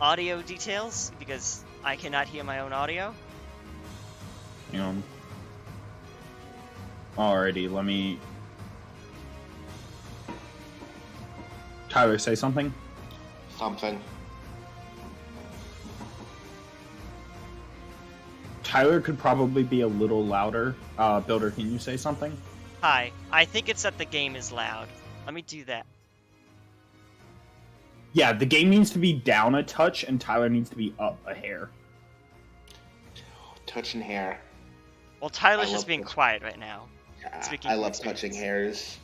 audio details because I cannot hear my own audio. Hang on. Alrighty, let me... Tyler, say something? Something. Tyler could probably be a little louder. Builder, can you say something? Hi, I think it's that the game is loud. Let me do that. Yeah, the game needs to be down a touch, and Tyler needs to be up a hair. Touching hair. Well, Tyler's I just love being this. quiet right now. Yeah, Speaking I from love experience. touching hairs.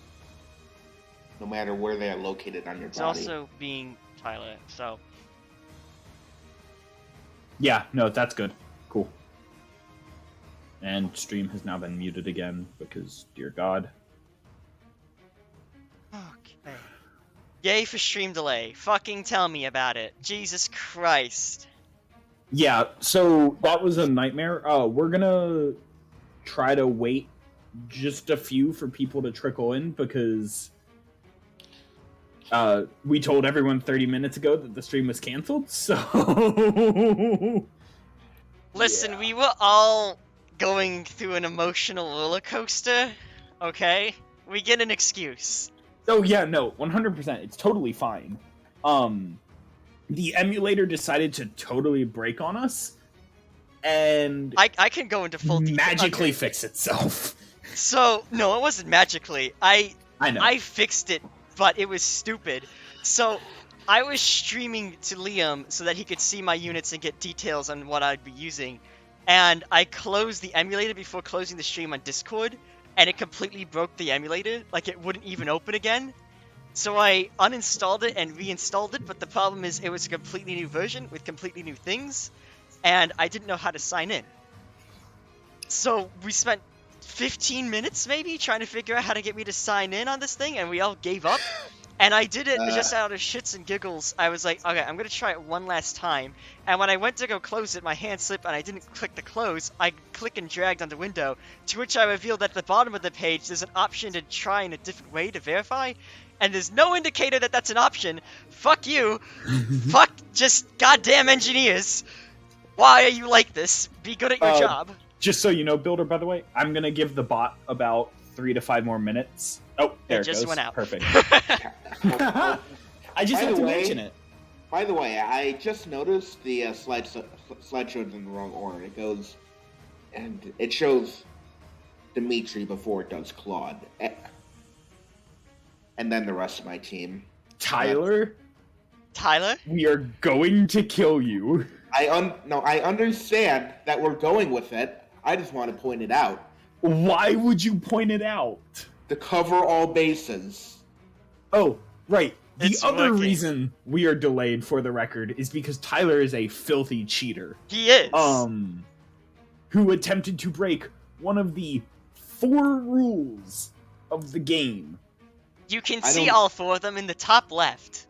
No matter where they are located on your It's body. also being Tyler, so... Yeah, no, that's good. Cool. And stream has now been muted again, because, dear God. Okay. Yay for stream delay. Fucking tell me about it. Jesus Christ. Yeah, so that was a nightmare. We're gonna try to wait just a few for people to trickle in, because we told everyone 30 minutes ago that the stream was canceled, so... Listen, Yeah. we were all going through an emotional roller coaster, okay? We get an excuse. Oh yeah, no, 100%. It's totally fine. The emulator decided to totally break on us, and I can go into full detail. magically Okay. fix itself. So, no, it wasn't magically. I know. I fixed it, but it was stupid. So, I was streaming to Liam so that he could see my units and get details on what I'd be using. And I closed the emulator before closing the stream on Discord, and it completely broke the emulator. Like, it wouldn't even open again. So I uninstalled it and reinstalled it, but the problem is it was a completely new version with completely new things, and I didn't know how to sign in. So we spent 15 minutes maybe trying to figure out how to get me to sign in on this thing, and we all gave up. And I did it just out of shits and giggles. I was like, okay, I'm gonna try it one last time. And when I went to go close it, my hand slipped and I didn't click the close. I click and dragged on the window, to which I revealed that at the bottom of the page there's an option to try in a different way to verify. And there's no indicator that that's an option. Fuck you. Fuck just goddamn engineers. Why are you like this? Be good at your job. Just so you know, Builder, by the way, I'm gonna give the bot about 3 to 5 more minutes. Oh, there it just goes. went out. Perfect. I just By had the to way- mention it. By the way, I just noticed the slideshow's in the wrong order. It goes, and it shows Dimitri before it does Claude, and then the rest of my team. Tyler, Tyler? we are going to kill you. I understand that we're going with it. I just want to point it out Why would you point it out? to cover all bases. Oh, right. The It's other working. reason we are delayed, for the record, is because Tyler is a filthy cheater. He is. Who attempted to break one of the 4 rules of the game. You can I see don't- all 4 of them in the top left.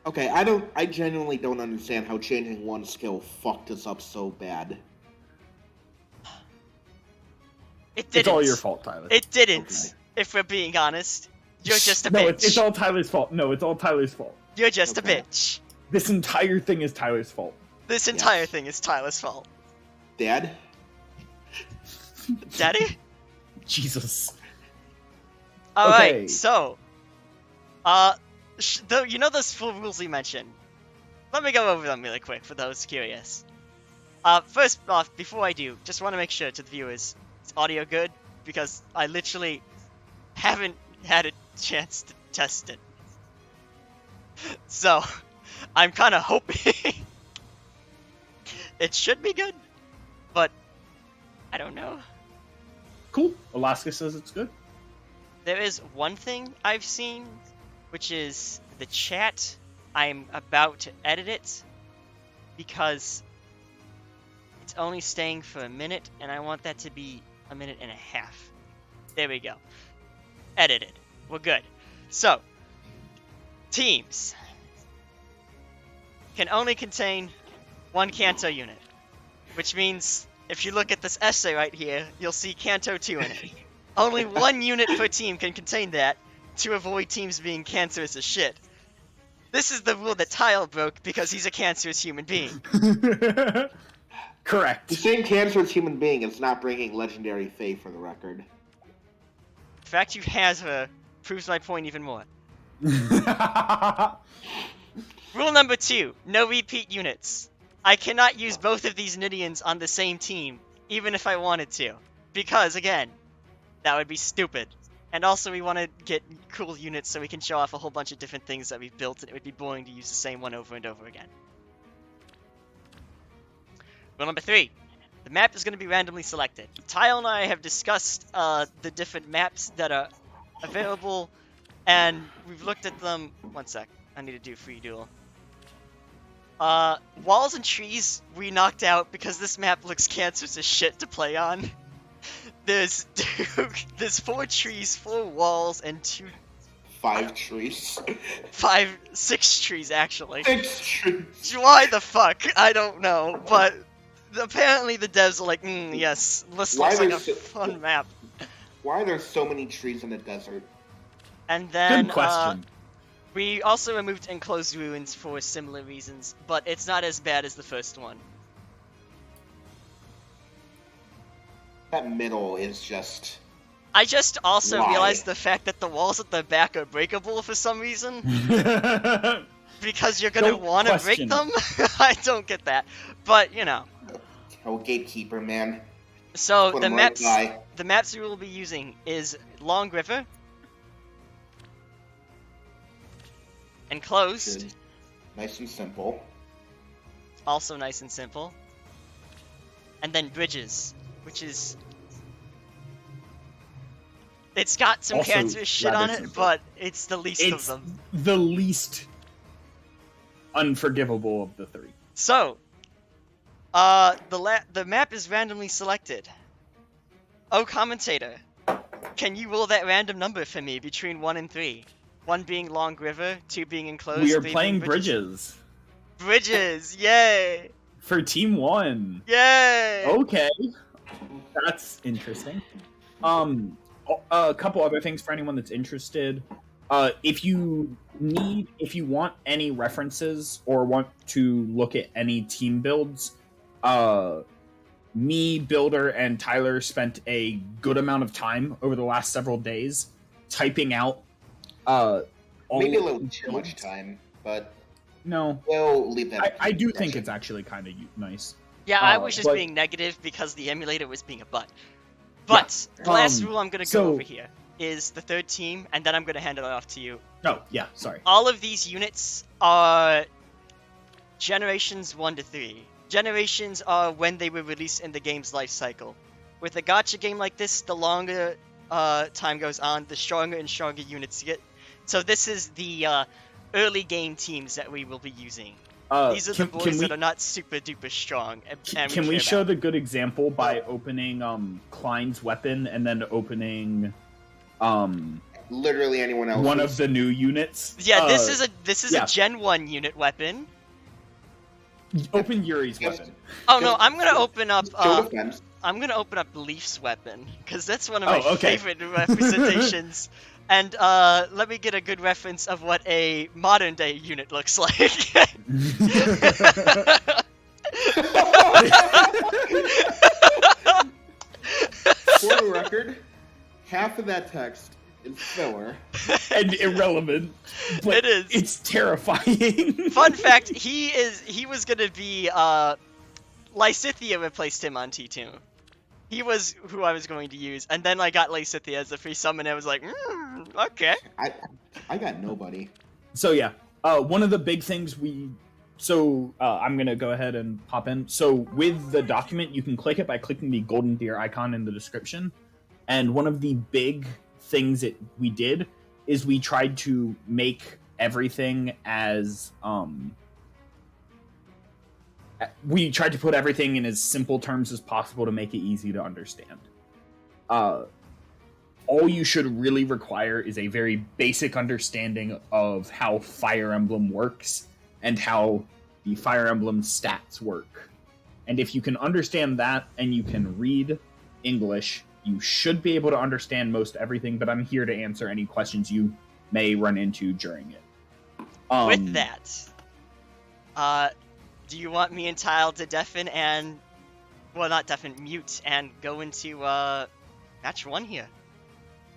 Okay, I genuinely don't understand how changing one skill fucked us up so bad. It didn't. It's all your fault, Tyler. It didn't, Okay. if we're being honest. You're just a No, bitch. it's all Tyler's fault. No, it's all Tyler's fault. You're just Okay. a bitch. This entire thing is Tyler's fault. This entire Yes. thing is Tyler's fault. Dad? Daddy? Jesus. Alright, Okay. so... you know those 4 rules we mentioned? Let me go over them really quick for those curious. First off, before I do, just want to make sure to the viewers, is audio good? Because I literally haven't had a chance to test it. So, I'm kind of hoping it should be good, but I don't know. Cool. Alaska says it's good. There is one thing I've seen, which is the chat. I'm about to edit it because it's only staying for a minute, and I want that to be a minute and a half. There we go. Edited. We're good. So, teams can only contain 1 Canto unit, which means if you look at this essay right here, you'll see Canto 2 in it. Only 1 unit per team can contain that to avoid teams being cancerous as shit. This is the rule that Tile broke because he's a cancerous human being. Correct. The same cancerous human being is not bringing Legendary Fae for the record. The fact you has her proves my point even more. Rule number 2, no repeat units. I cannot use both of these Nidians on the same team, even if I wanted to. Because, again, that would be stupid. And also we want to get cool units so we can show off a whole bunch of different things that we've built, and it would be boring to use the same one over and over again. Rule number 3. The map is going to be randomly selected. Tile and I have discussed the different maps that are available, and we've looked at them... One sec. I need to do free duel. Walls and trees we knocked out because this map looks cancerous as shit to play on. There's 4 trees, 4 walls, and 6 trees actually. 6 trees. Why the fuck? I don't know, but apparently the devs are like, yes, this looks like a fun map. Why are there so many trees in the desert? And then, Good question. We also removed enclosed ruins for similar reasons, but it's not as bad as the first one. That middle is just... I just also Why? realized the fact that the walls at the back are breakable for some reason. Because you're gonna Don't want to break question them? I don't get that. But, you know. Oh, gatekeeper, man. So, Put the him right maps, by. the maps we will be using is Long River, Enclosed, Good. Nice and simple. also nice and simple, and then Bridges, which is... It's got some Also cancerous shit on rather it, simple. but it's the least It's of them. the least unforgivable of the 3. So, the map is randomly selected. Oh, commentator, can you roll that random number for me between 1 and 3? 1 being Long River, 2 being Enclosed, We are 3 playing being Bridges. Bridges Yay! for Team 1. Yay! Okay, that's interesting. A couple other things for anyone that's interested. If you want any references or want to look at any team builds, me, Builder, and Tyler spent a good amount of time over the last several days typing out all Maybe a little the too much builds. time, but No, we'll leave that. I do think it's actually kind of nice. Yeah, I was just but- being negative because the emulator was being a butt. But the last rule I'm going to go over here is the 3rd team, and then I'm going to hand it off to you. Oh, yeah, sorry. All of these units are generations 1 to 3. Generations are when they were released in the game's life cycle. With a gacha game like this, the longer time goes on, the stronger and stronger units get. So this is the early game teams that we will be using. These are the boys that are not super duper strong. And Can we show the good example by opening Klein's weapon and then opening literally anyone else. one of the new units? Yeah, this is yeah. a Gen 1 unit weapon. Open Yuri's weapon. Oh no, I'm gonna open up. Show defense. I'm gonna open up Leaf's weapon because that's one of my okay. favorite representations. And let me get a good reference of what a modern day unit looks like. For the record, half of that text is filler. And irrelevant. But It is. It's terrifying. Fun fact: he was gonna be Lysithea replaced him on T2. He was who I was going to use, and then I got Lysithea as a free summon, and I was like, okay. I got nobody. So yeah, one of the big things I'm gonna go ahead and pop in. So with the document, you can click it by clicking the golden deer icon in the description. And one of the big things that we did is we tried to make everything as we tried to put everything in as simple terms as possible to make it easy to understand. All you should really require is a very basic understanding of how Fire Emblem works and how the Fire Emblem stats work. And if you can understand that and you can read English, you should be able to understand most everything, but I'm here to answer any questions you may run into during it. With that, do you want me and Tile to deafen and, well, not deafen, mute and go into match 1 here?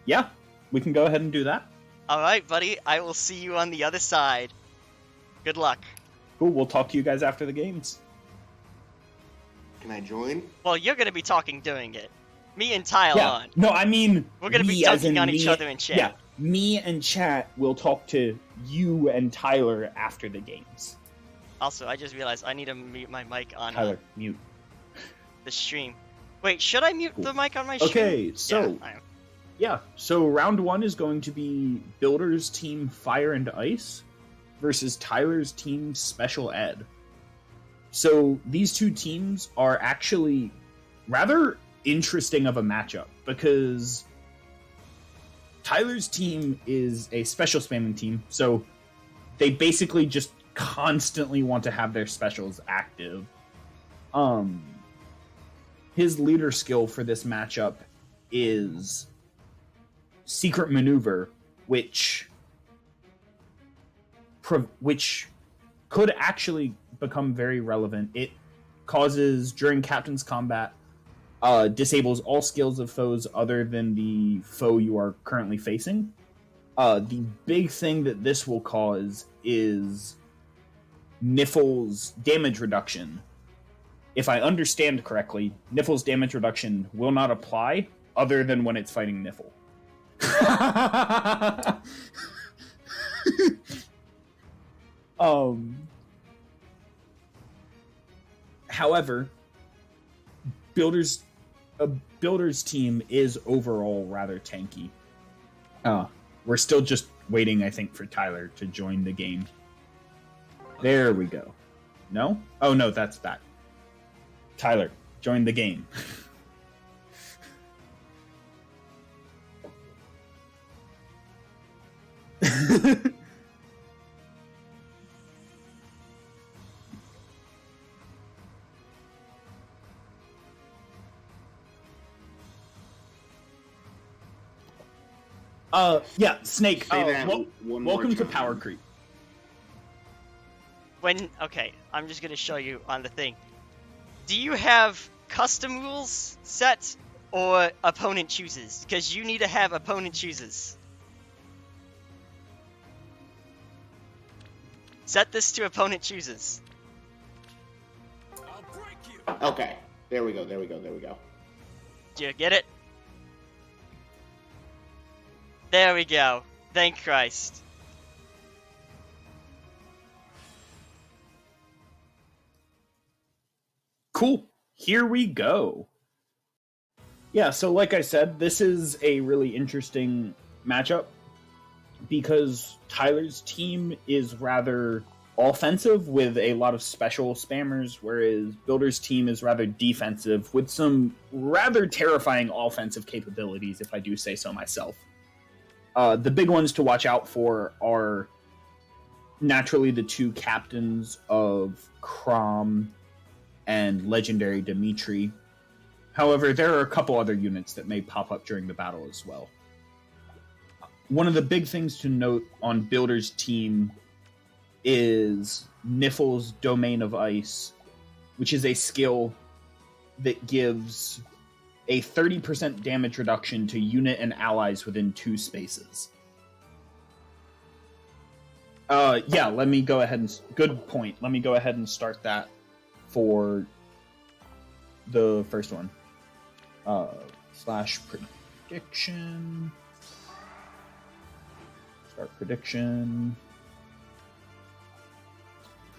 Yeah, we can go ahead and do that. All right, buddy. I will see you on the other side. Good luck. Cool. We'll talk to you guys after the games. Can I join? Well, you're gonna be talking during it. Me and Tile Yeah. on. No, I mean We're gonna be as dunking in on each me- other in chat. Yeah, me and chat will talk to you and Tyler after the games. Also, I just realized I need to mute my mic on Tyler, mute. the stream. Wait, should I mute the mic on my stream? Okay, so Yeah, I am. so round 1 is going to be Builder's team Fire and Ice versus Tyler's team Special Ed. So these two teams are actually rather interesting of a matchup because Tyler's team is a special spamming team, so they basically just constantly want to have their specials active. His leader skill for this matchup is Secret Maneuver, which could actually become very relevant. It causes, during Captain's Combat, disables all skills of foes other than the foe you are currently facing. The big thing that this will cause is Niffle's damage reduction. If I understand correctly, Niffle's damage reduction will not apply other than when it's fighting Niffle. However, Builder's team is overall rather tanky. We're still just waiting, I think, for Tyler to join the game. There we go. No? Oh, no, that's that. Tyler, join the game. Yeah, Snake, Say that one more welcome to time. Power Creep. Okay, I'm just gonna show you on the thing. Do you have custom rules set or opponent chooses? Because you need to have opponent chooses. Set this to opponent chooses. Okay. There we go. Do you get it? There we go. Thank Christ. Cool. Here we go. Yeah, so like I said, this is a really interesting matchup because Tyler's team is rather offensive with a lot of special spammers, whereas Builder's team is rather defensive with some rather terrifying offensive capabilities, if I do say so myself. The big ones to watch out for are naturally the two captains of Crom and Legendary Dimitri. However, there are a couple other units that may pop up during the battle as well. One of the big things to note on Builder's team is Niffle's Domain of Ice, which is a skill that gives a 30% damage reduction to unit and allies within 2 spaces. Yeah, let me go ahead and... Good point. Let me go ahead and start that for the first one. Slash prediction. Start prediction.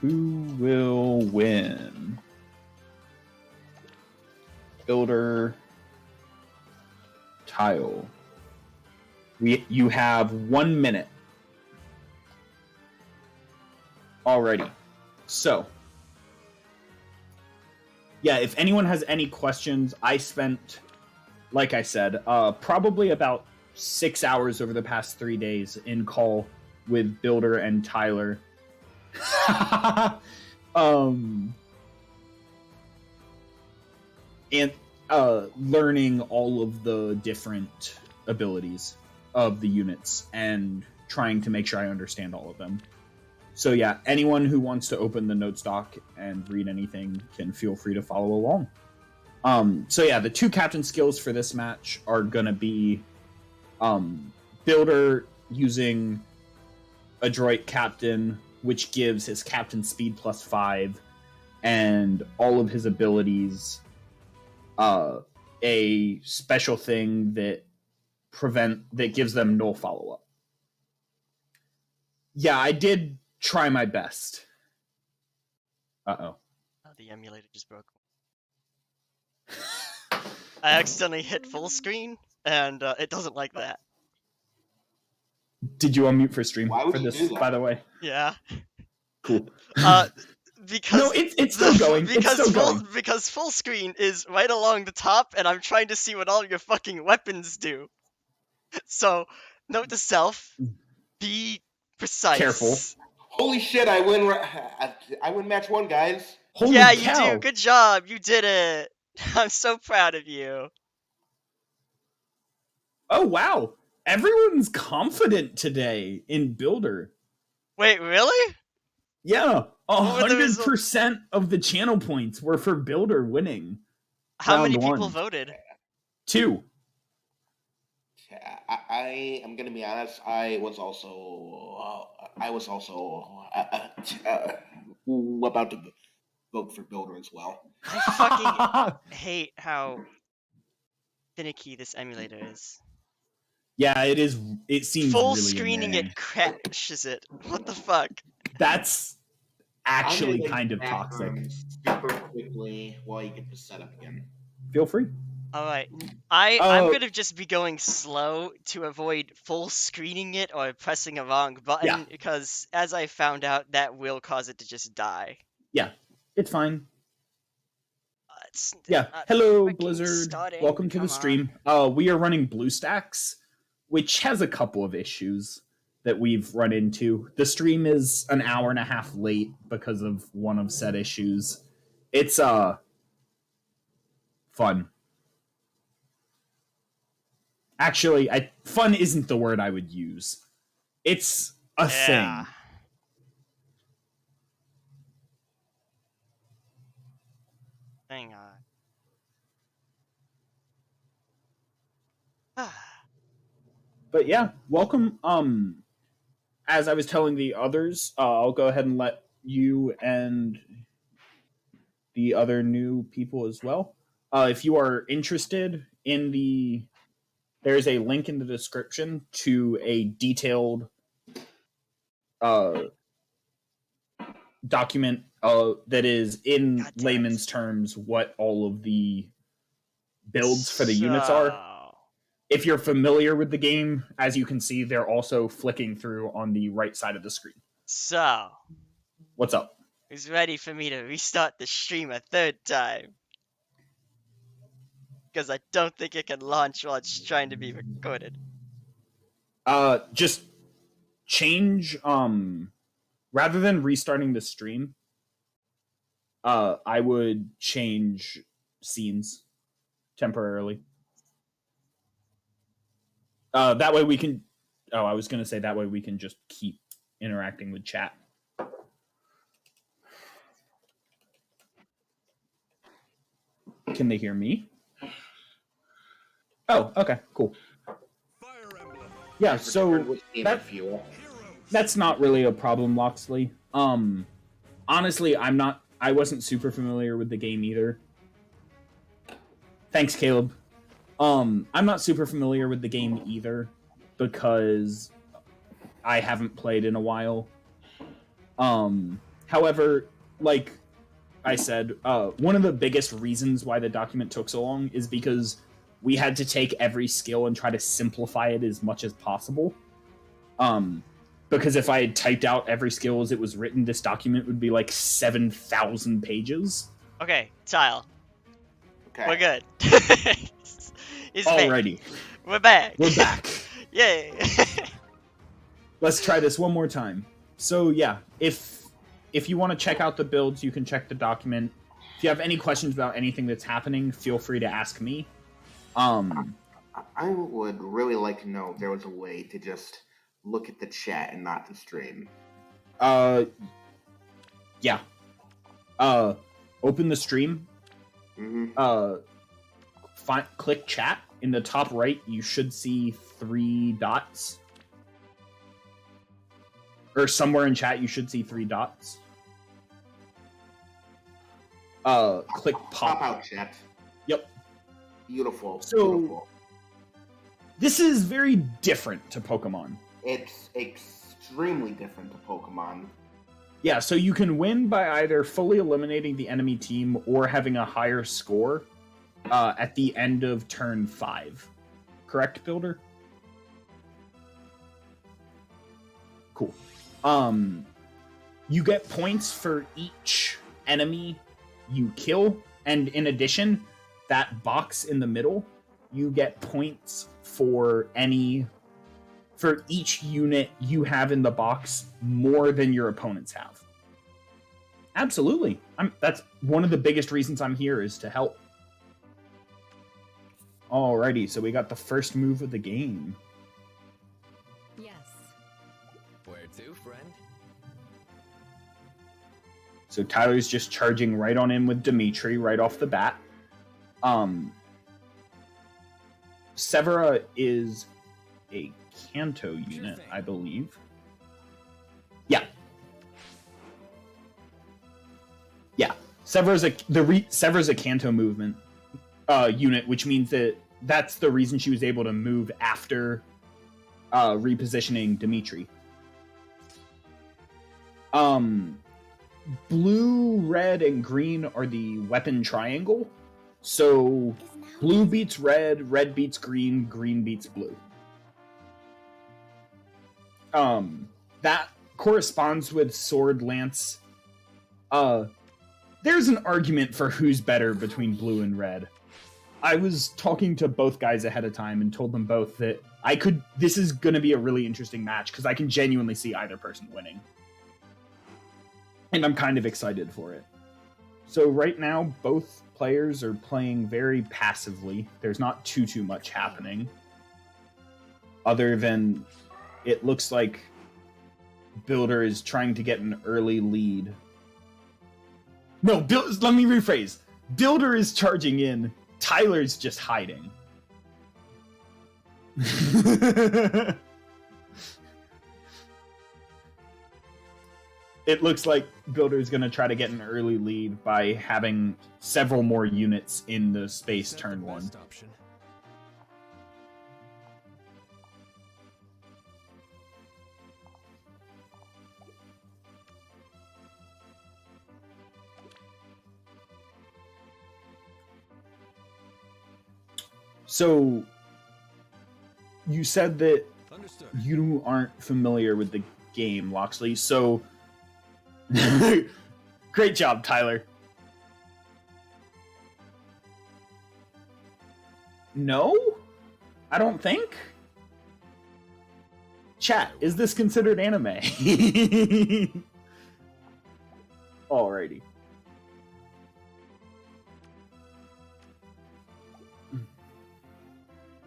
Who will win? Builder. Tile. You have 1 minute. Alrighty. So. Yeah, if anyone has any questions, I spent, like I said, probably about 6 hours over the past 3 days in call with Builder and Tyler. And learning all of the different abilities of the units and trying to make sure I understand all of them. So yeah, anyone who wants to open the notes doc and read anything can feel free to follow along. So yeah, the 2 captain skills for this match are gonna be Builder using Adroit Captain, which gives his captain speed +5, and all of his abilities a special thing that gives them no follow-up. Yeah, I did try my best. Uh-oh. Oh, the emulator just broke. I accidentally hit full screen, and it doesn't like that. Did you unmute for stream Why would for you this, do that? by the way? Yeah. Cool. Because No, it's still going. It's still going. Because full screen is right along the top, and I'm trying to see what all your fucking weapons do. So, note to self: be precise. Careful. Holy shit! I win. I win match 1, guys. Holy yeah, cow. you do. Good job. You did it. I'm so proud of you. Oh wow. Everyone's confident today in Builder. Wait, really? Yeah, What were the 100% of the channel points were for Builder winning. How many Round people 1. voted? 2. I am gonna be honest. I was also about to vote for Builder as well. I fucking hate how finicky this emulator is. Yeah, it is. It seems Full really screening annoying. it crashes it. What the fuck? That's actually I'm gonna kind of back toxic. Super quickly while you get the setup again. Feel free. Alright, I'm gonna just be going slow to avoid full screening it or pressing a wrong button, because as I found out, that will cause it to just die. Yeah, it's fine. It's Yeah. not Hello, freaking Blizzard. starting. Welcome to the Come stream. We are running BlueStacks, which has a couple of issues that we've run into. The stream is an hour and a half late because of one of said issues. It's fun. Actually, fun isn't the word I would use. It's a thing. Hang on. But yeah, welcome. As I was telling the others, I'll go ahead and let you and the other new people as well. If you are interested in there's a link in the description to a detailed document that is in layman's terms what all of the builds for the units are. If you're familiar with the game, as you can see, they're also flicking through on the right side of the screen. So, what's up? Who's ready for me to restart the stream a 3rd time? Because I don't think it can launch while it's trying to be recorded. Just change, rather than restarting the stream, I would change scenes temporarily. That way we can, I was going to say that way we can just keep interacting with chat. Can they hear me? Oh, okay, cool. Yeah, so that's not really a problem, Loxley. Honestly, I wasn't super familiar with the game either. Thanks, Caleb. I'm not super familiar with the game either because I haven't played in a while. However, like I said, one of the biggest reasons why the document took so long is because we had to take every skill and try to simplify it as much as possible. Because if I had typed out every skill as it was written, this document would be like 7,000 pages. Okay, Tile. Okay. We're good. Alrighty. We're back. We're back. Yay. Let's try this one more time. So yeah, if you want to check out the builds, you can check the document. If you have any questions about anything that's happening, feel free to ask me. I would really like to know if there was a way to just look at the chat and not the stream. Yeah. Open the stream. Mm-hmm. Click chat. In the top right, you should see 3 dots. Or somewhere in chat, you should see 3 dots. Click pop. Pop out chat. Yep. Beautiful. So, beautiful. This is very different to Pokemon. It's extremely different to Pokemon. Yeah, so you can win by either fully eliminating the enemy team or having a higher score at the end of turn 5. Correct, Builder? Cool. You get points for each enemy you kill, and in addition, that box in the middle, you get points for each unit you have in the box more than your opponents have. Absolutely. That's one of the biggest reasons I'm here, is to help. Alrighty, so we got the first move of the game. Yes. Where to, friend? So Tyler's just charging right on in with Dimitri right off the bat. Severa is a Kanto unit, I believe. Yeah. Yeah. Severa's a Kanto movement unit, which means that's the reason she was able to move after repositioning Dimitri. Blue, red, and green are the weapon triangle. So blue beats red, red beats green, green beats blue. That corresponds with sword, lance. There's an argument for who's better between blue and red. I was talking to both guys ahead of time and told them both that this is going to be a really interesting match because I can genuinely see either person winning. And I'm kind of excited for it. So right now, both players are playing very passively. There's not too much happening. Other than it looks like Builder is trying to get an early lead. No, let me rephrase. Builder is charging in. Tyler's just hiding. It looks like Builder's going to try to get an early lead by having several more units in the space turn 1. Option. So, you said that Understood. you aren't familiar with the game, Loxley, so... Great job, Tyler. No? I don't think. Chat, is this considered anime? Alrighty.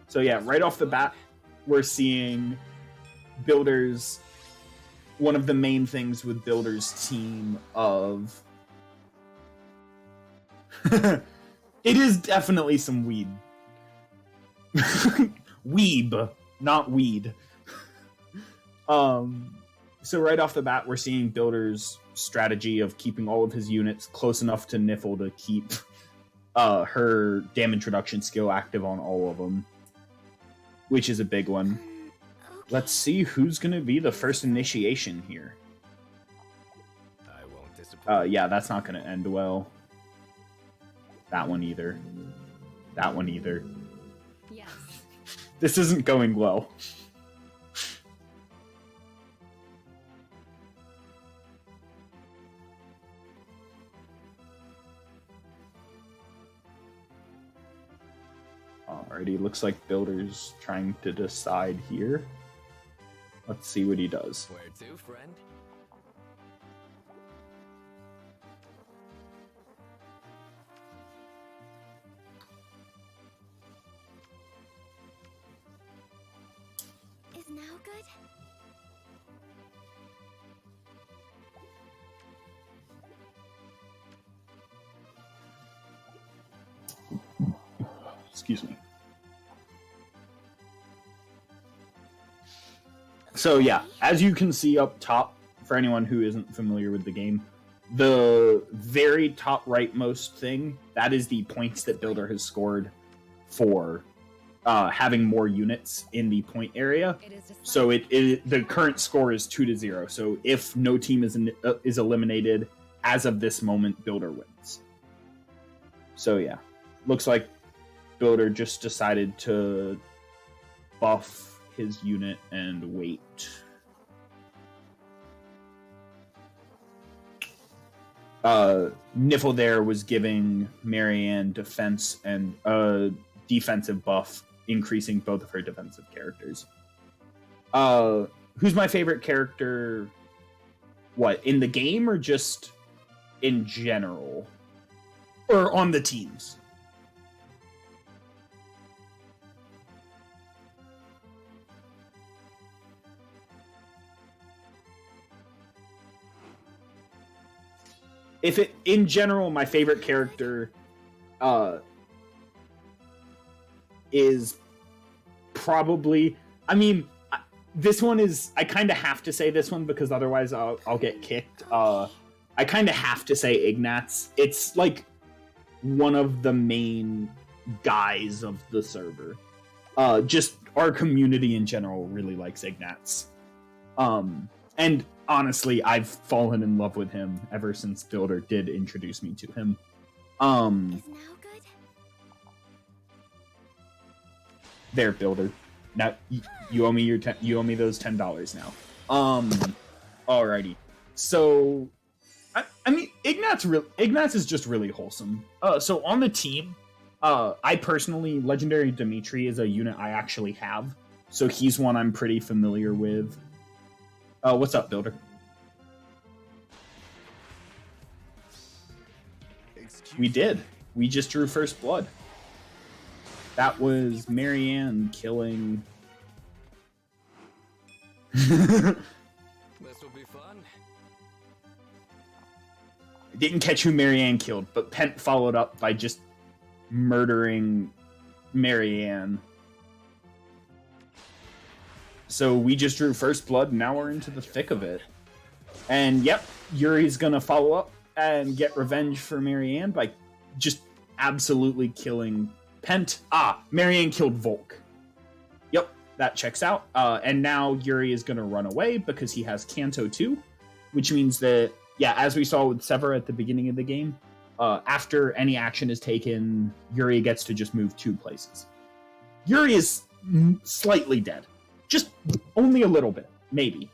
So yeah, right off the bat, we're seeing Builder's... One of the main things with Builder's team of... It is definitely some weed. Weeb, not weed. So right off the bat, we're seeing Builder's strategy of keeping all of his units close enough to Niffle to keep her damage reduction skill active on all of them, which is a big one. Let's see who's going to be the first initiation here. I won't disappoint. Yeah, that's not going to end well. That one either. That one either. Yes. This isn't going well. Alrighty, looks like Builder's trying to decide here. Let's see what he does. Where to, friend? Is now good? Excuse me. So yeah, as you can see up top, for anyone who isn't familiar with the game, the very top rightmost thing, that is the points that Builder has scored for having more units in the point area. So the current score is 2-0. So if no team is eliminated as of this moment, Builder wins. So yeah, looks like Builder just decided to buff his unit and wait. Niffle there was giving Marianne defense and a defensive buff, increasing both of her defensive characters. Who's my favorite character? What, in the game or just in general? Or on the teams? In general, my favorite character is probably, I mean, this one is, I kind of have to say this one because otherwise I'll get kicked. I kind of have to say Ignatz. It's like one of the main guys of the server. Just our community in general really likes Ignatz. And honestly, I've fallen in love with him ever since Builder did introduce me to him. Is now good? There, Builder. Now you owe me you owe me those $10 now. Alrighty. So, I mean, Ignatz is just really wholesome. So on the team, I personally, Legendary Dimitri is a unit I actually have. So he's one I'm pretty familiar with. What's up, Builder? We did. We just drew first blood. That was Marianne killing... This will be fun. I didn't catch who Marianne killed, but Pent followed up by just murdering Marianne. So we just drew first blood, and now we're into the thick of it. And yep, Yuri's gonna follow up and get revenge for Marianne by just absolutely killing Pent. Marianne killed Volk. Yep, that checks out. And now Yuri is gonna run away because he has Kanto too, which means that, yeah, as we saw with Sever at the beginning of the game, after any action is taken, Yuri gets to just move 2 places. Yuri is slightly dead. Just only a little bit, maybe.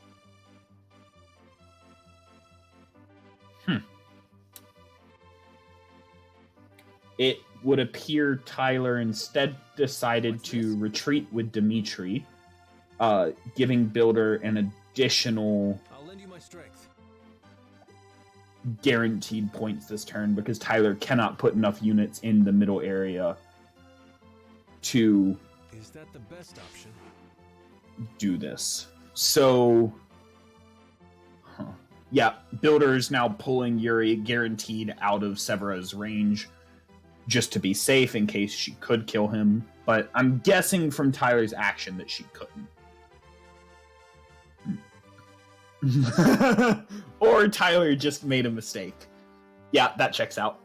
It would appear Tyler instead decided to retreat with Dimitri, giving Builder an additional I'll lend you my strength. guaranteed points this turn because Tyler cannot put enough units in the middle area to Is that the best option? do this. So, yeah, Builder is now pulling Yuri guaranteed out of Severa's range just to be safe in case she could kill him. But I'm guessing from Tyler's action that she couldn't. Or Tyler just made a mistake. Yeah, that checks out.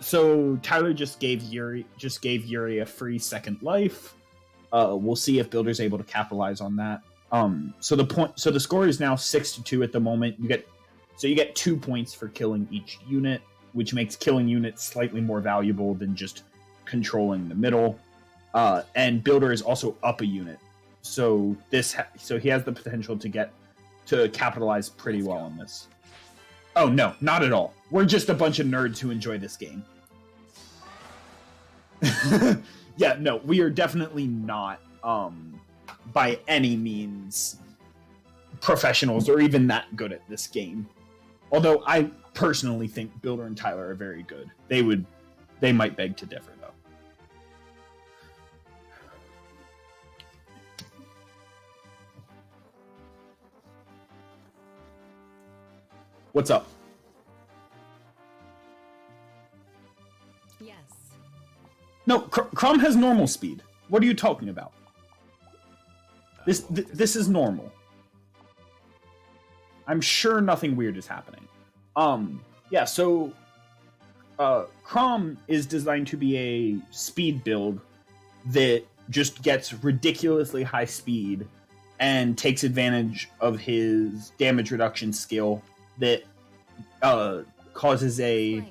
So Tyler just gave Yuri a free second life. We'll see if Builder's able to capitalize on that. So the score is now 6-2 at the moment. You get 2 points for killing each unit, which makes killing units slightly more valuable than just controlling the middle. And Builder is also up a unit, so he has the potential to capitalize pretty well on this. Oh no, not at all. We're just a bunch of nerds who enjoy this game. Yeah, no, we are definitely not, by any means, professionals or even that good at this game. Although I personally think Builder and Tyler are very good. They might beg to differ, though. What's up? Yes. No, Crom has normal speed. What are you talking about? This is normal. I'm sure nothing weird is happening. Yeah, so Crom is designed to be a speed build that just gets ridiculously high speed and takes advantage of his damage reduction skill that causes a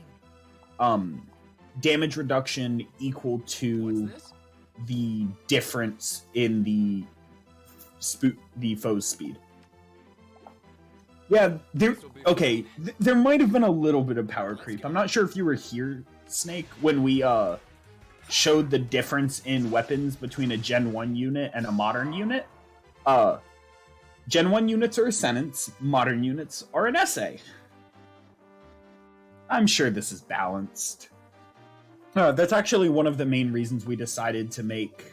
damage reduction equal to the difference in the foe's speed. Yeah, there might have been a little bit of power creep. I'm not sure if you were here, Snake, when we showed the difference in weapons between a Gen 1 unit and a modern unit. Gen 1 units are a sentence, modern units are an essay. I'm sure this is balanced. That's actually one of the main reasons we decided to make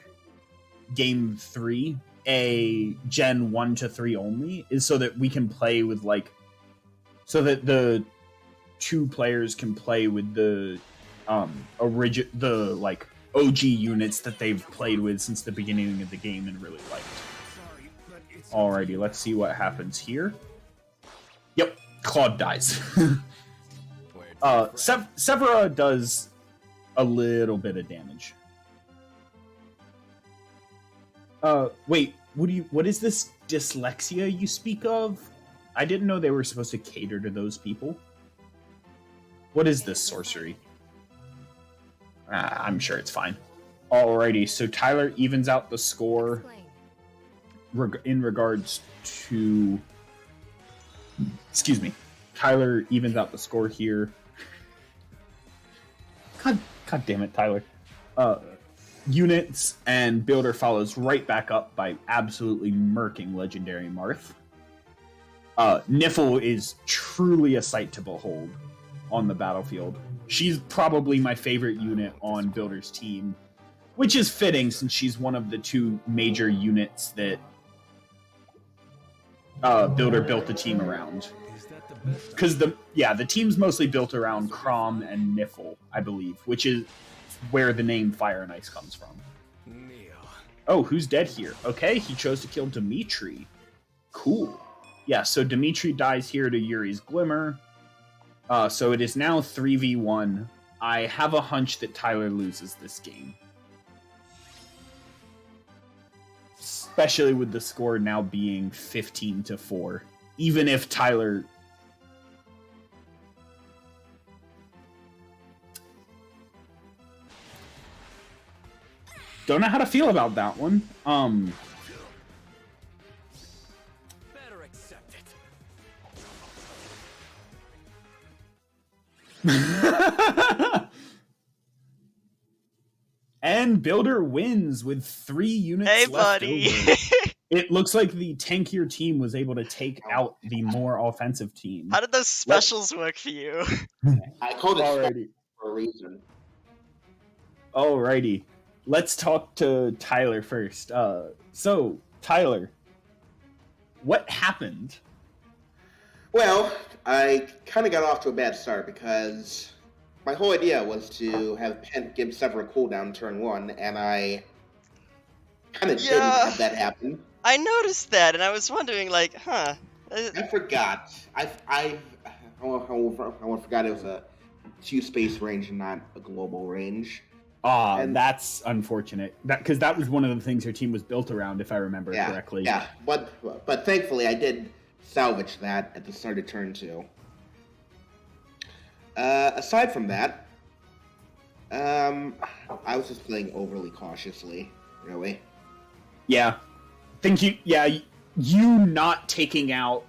Game 3 a Gen 1 to 3 only, is so that we can play with, so that the two players can play with the OG units that they've played with since the beginning of the game and really liked. Alrighty, let's see what happens here. Yep, Claude dies. Severa does a little bit of damage. Wait, what is this dyslexia you speak of? I didn't know they were supposed to cater to those people. What is this sorcery? I'm sure it's fine. Alrighty, so Tyler evens out the score in regards to... Excuse me. Tyler evens out the score here. God damn it, Tyler. Units, and Builder follows right back up by absolutely murking Legendary Marth. Niffle is truly a sight to behold on the battlefield. She's probably my favorite unit on Builder's team, which is fitting since she's one of the two major units that Builder built the team around. Because the team's mostly built around Crom and Niffle, I believe, which is where the name Fire and Ice comes from. Oh, who's dead here? Okay, he chose to kill Dimitri. Cool. Yeah, so Dimitri dies here to Yuri's Glimmer. So it is now 3v1. I have a hunch that Tyler loses this game. Especially with the score now being 15-4. Even if Tyler... Don't know how to feel about that one. Better accept it. And Builder wins with 3 units Hey, left buddy. over. It looks like the tankier team was able to take out the more offensive team. How did those specials work for you? I called it Alrighty. for a reason. Alrighty. Let's talk to Tyler first. So, Tyler, what happened? Well, I kind of got off to a bad start because my whole idea was to have Pent give Severa a cooldown turn 1, and I kind of didn't have that happen. I noticed that, and I was wondering, like, huh. I forgot. I forgot it was a 2-space range and not a global range. And that's unfortunate. Because that was one of the things your team was built around, if I remember correctly. Yeah, but thankfully I did salvage that at the start of turn 2. Aside from that, I was just playing overly cautiously, really. Yeah. You not taking out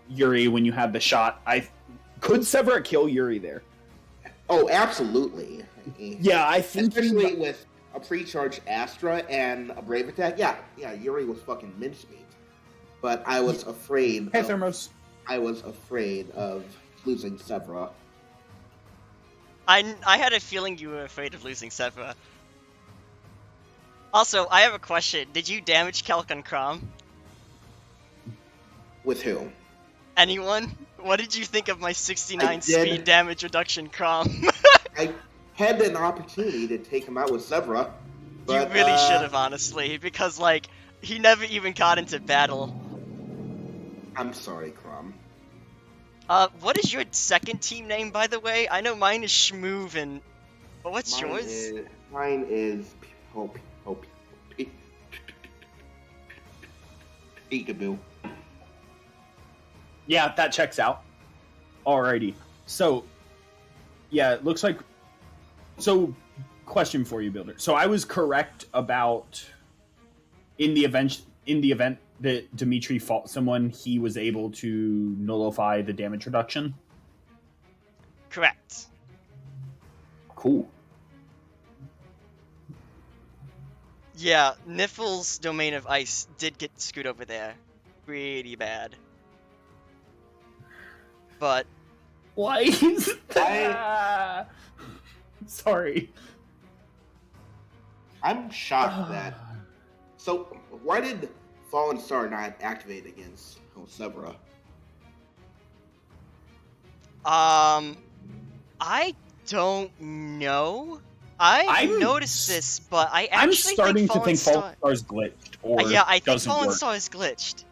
Yuri when you had the shot. Could Severa kill Yuri there? Oh, absolutely. Yeah, I think especially with a pre-charged Astra and a Brave Attack. Yeah, Yuri was fucking mincemeat. But I was afraid. Hey, Thermos. I was afraid of losing Severa. I had a feeling you were afraid of losing Severa. Also, I have a question. Did you damage Kelk and Crom? With who? Anyone? What did you think of my 69 I did. speed damage reduction Crom? had an opportunity to take him out with Zevra. But, you really should have, honestly, because, like, he never even got into battle. I'm sorry, Crom. What is your second team name, by the way? I know mine is Schmoove and... But what's yours? Mine is... Peekaboo. Yeah, that checks out. Alrighty. So, yeah, it looks like... So, question for you, Builder. So I was correct about... In the event that Dimitri fought someone, he was able to nullify the damage reduction? Correct. Cool. Yeah, Nifl's Domain of Ice did get screwed over there. Pretty bad. But... Why is that? Sorry. I'm shocked that... So, why did Fallen Star not activate against Zevra? I don't know. I noticed this, but I actually I'm starting to think Fallen Fallen Star's glitched, or yeah, I think doesn't Fallen work. Star is glitched.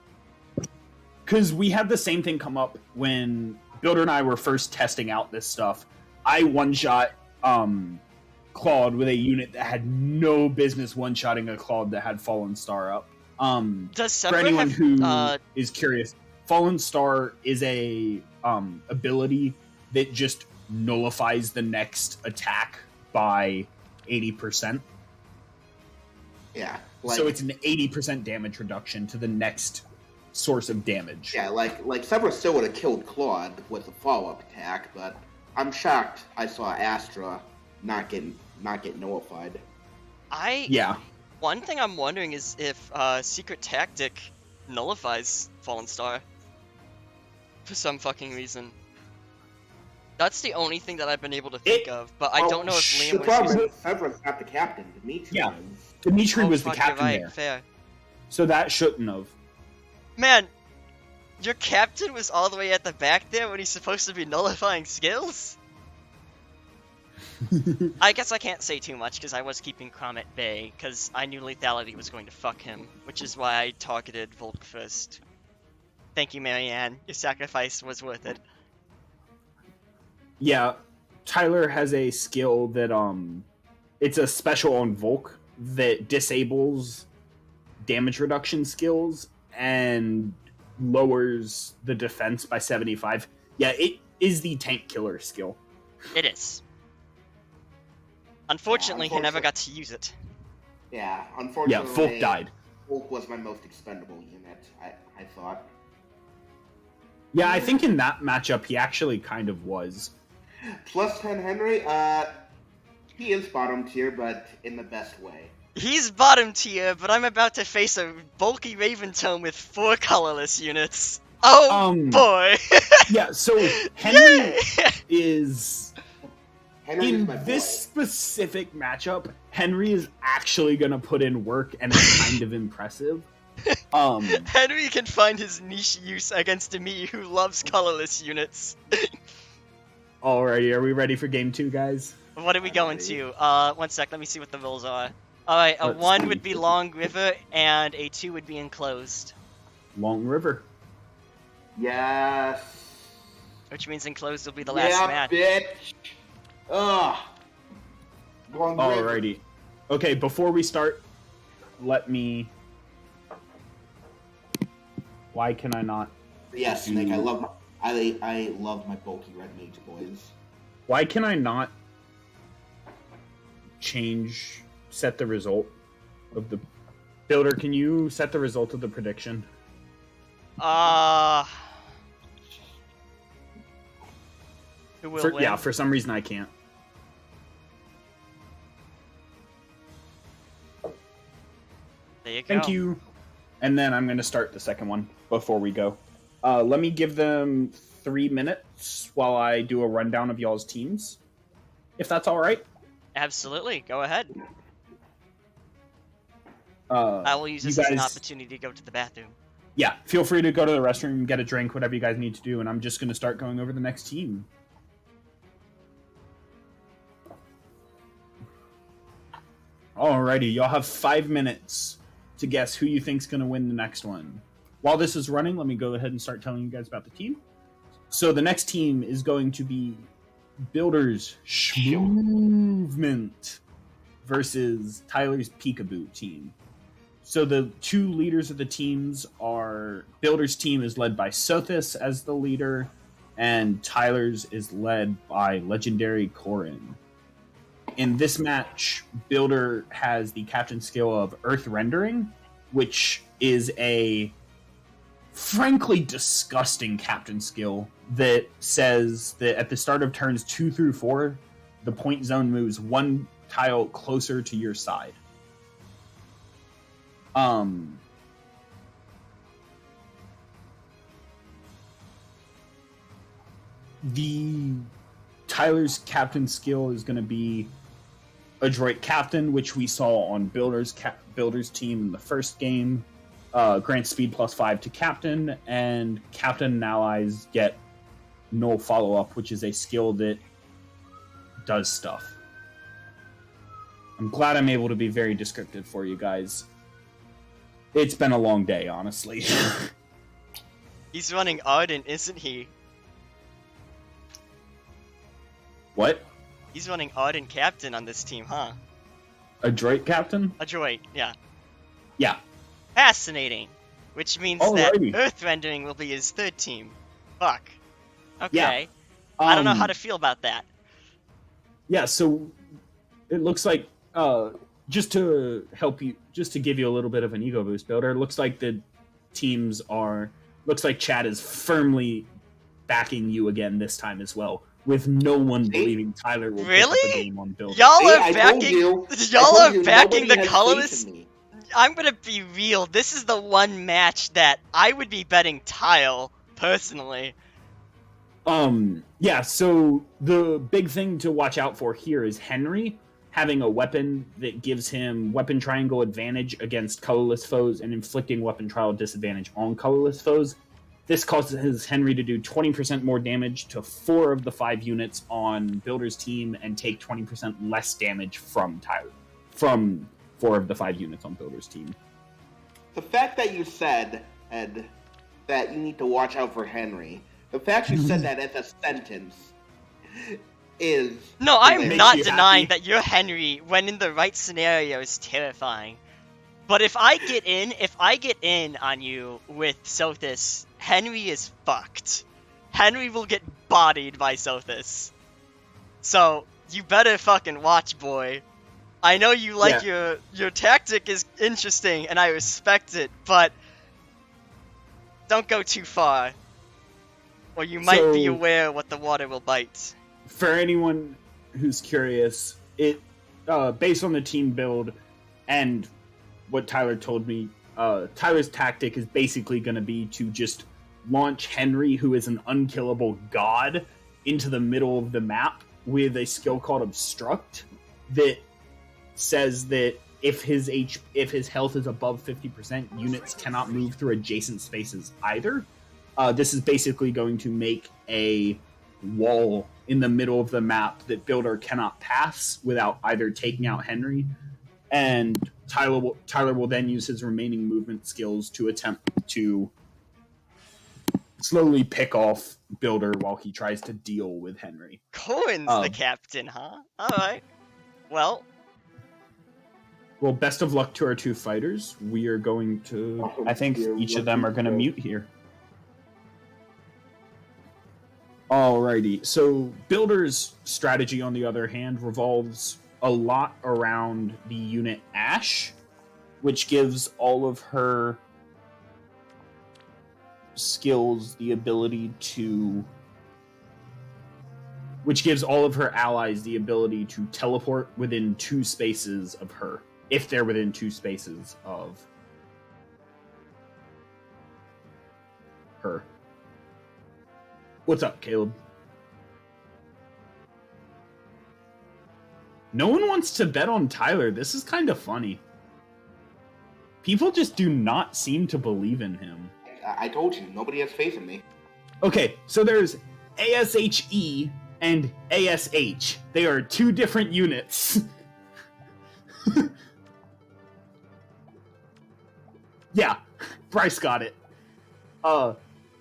Because we had the same thing come up when Builder and I were first testing out this stuff. I one-shot Claude with a unit that had no business one-shotting a Claude that had Fallen Star up. Does For Separate anyone have, who is curious, Fallen Star is a ability that just nullifies the next attack by 80%. Yeah. So it's an 80% damage reduction to the next source of damage. Yeah, like Zevra still would have killed Claude with a follow-up attack, but I'm shocked I saw Astra not get nullified. Yeah. One thing I'm wondering is if Secret Tactic nullifies Fallen Star. For some fucking reason. That's the only thing that I've been able to think of, but I don't know if Liam the was problem using... is Zevra's not the captain. Dimitri Yeah. is. Dimitri Oh, was the fuck, you're captain right, there. fair. So that shouldn't have. Man, your captain was all the way at the back there when he's supposed to be nullifying skills? I guess I can't say too much because I was keeping Crom at bay because I knew lethality was going to fuck him, which is why I targeted Volk first. Thank you, Marianne. Your sacrifice was worth it. Yeah, Tyler has a skill that it's a special on Volk that disables damage reduction skills and lowers the defense by 75. Yeah, it is the tank killer skill. It is. Unfortunately, he never got to use it. Yeah, Yeah, unfortunately. Volk died. Volk was my most expendable unit, I thought. Yeah, I think in that matchup he actually kind of was. Plus 10 Henry, he is bottom tier, but in the best way. He's bottom tier, but I'm about to face a bulky Raven Tome with 4 colorless units. Oh boy! Yeah, so Henry Yay! is... Henry is In my this boy. specific matchup, Henry is actually going to put in work, and it's kind of impressive. Henry can find his niche use against me, who loves colorless units. Alrighty, are we ready for game 2, guys? What are we going to? One sec, let me see what the rules are. Alright, a Let's 1 see. would be Long River, and a 2 would be Enclosed. Long River. Yes. Which means Enclosed will be the last match. Bitch. Ugh. Long River. Alrighty. Okay, before we start, let me... Why can I not... Yes, Snake. I love my bulky red mage boys. Why can I not set the result of the... Builder, can you set the result of the prediction? Who will win? Yeah, for some reason I can't. There you go. Thank you. And then I'm going to start the second one before we go. Let me give them 3 minutes while I do a rundown of y'all's teams, if that's all right. Absolutely, go ahead. I I will use this as an opportunity to go to the bathroom. Yeah, feel free to go to the restroom, get a drink, whatever you guys need to do, and I'm just going to start going over the next team. Alrighty, y'all have 5 minutes to guess who you think's going to win the next one. While this is running, let me go ahead and start telling you guys about the team. So the next team is going to be Builder's Movement versus Tyler's Peekaboo team. So the two leaders of the teams are Builder's team is led by Sothis as the leader, and Tyler's is led by Legendary Corin. In this match, Builder has the captain skill of Earth Rendering, which is a frankly disgusting captain skill that says that at the start of turns 2 through 4, the point zone moves one tile closer to your side. The Tyler's captain skill is going to be Adroit Captain, which we saw on Builder's team in the first game. Grants speed +5 to Captain, and Captain and allies get Null Follow-Up, which is a skill that does stuff. I'm glad I'm able to be very descriptive for you guys. It's been a long day, honestly. He's running Arden, isn't he? What? He's running Arden Captain on this team, huh? Adroit Captain? Adroit, yeah. Yeah. Fascinating. Which means Alrighty. that Earth Rendering will be his third team. Fuck. Okay. Yeah. I don't know how to feel about that. Yeah, so it looks like, just to help you, just to give you a little bit of an ego boost, Builder, it looks like the teams are, looks like Chad is firmly backing you again this time as well, with no one believing Tyler will pick up a game on Builder. Y'all are I told backing, you. y'all I are told you, backing nobody the has colorless. faith in me. I'm gonna be real. This is the one match that I would be betting Tile, personally. Yeah, so the big thing to watch out for here is Henry having a weapon that gives him weapon triangle advantage against colorless foes and inflicting weapon trial disadvantage on colorless foes. This causes Henry to do 20% more damage to 4 of the 5 units on Builder's team and take 20% less damage from Tyler. From 4 of the 5 units on Builder's team. The fact that you said, Ed, that you need to watch out for Henry, the fact you said that as a sentence is... No, Makes I'm not you denying happy. that your Henry, when in the right scenario, is terrifying. But if I get in on you with Sothis, Henry is fucked. Henry will get bodied by Sothis. So, you better fucking watch, boy. I know you like your tactic is interesting, and I respect it, but don't go too far. Or you might be aware what the water will bite. For anyone who's curious, it based on the team build and what Tyler told me, Tyler's tactic is basically going to be to just launch Henry, who is an unkillable god, into the middle of the map with a skill called Obstruct that says that if his health is above 50%, units cannot move through adjacent spaces either. This is basically going to make a wall in the middle of the map that Builder cannot pass without either taking out Henry, and Tyler will then use his remaining movement skills to attempt to slowly pick off Builder while he tries to deal with Henry. Cohen's the captain, huh? Alright. Well, best of luck to our 2 fighters. We are going to... I think each of them are going to mute here. Alrighty, so Builder's strategy, on the other hand, revolves a lot around the unit Ash, which gives all of her skills the ability to... which gives all of her allies the ability to teleport within 2 spaces of her, if they're within 2 spaces of her. What's up, Caleb? No one wants to bet on Tyler. This is kind of funny. People just do not seem to believe in him. I told you, nobody has faith in me. Okay, so there's ASHE and ASH. They are 2 different units. Yeah, Bryce got it.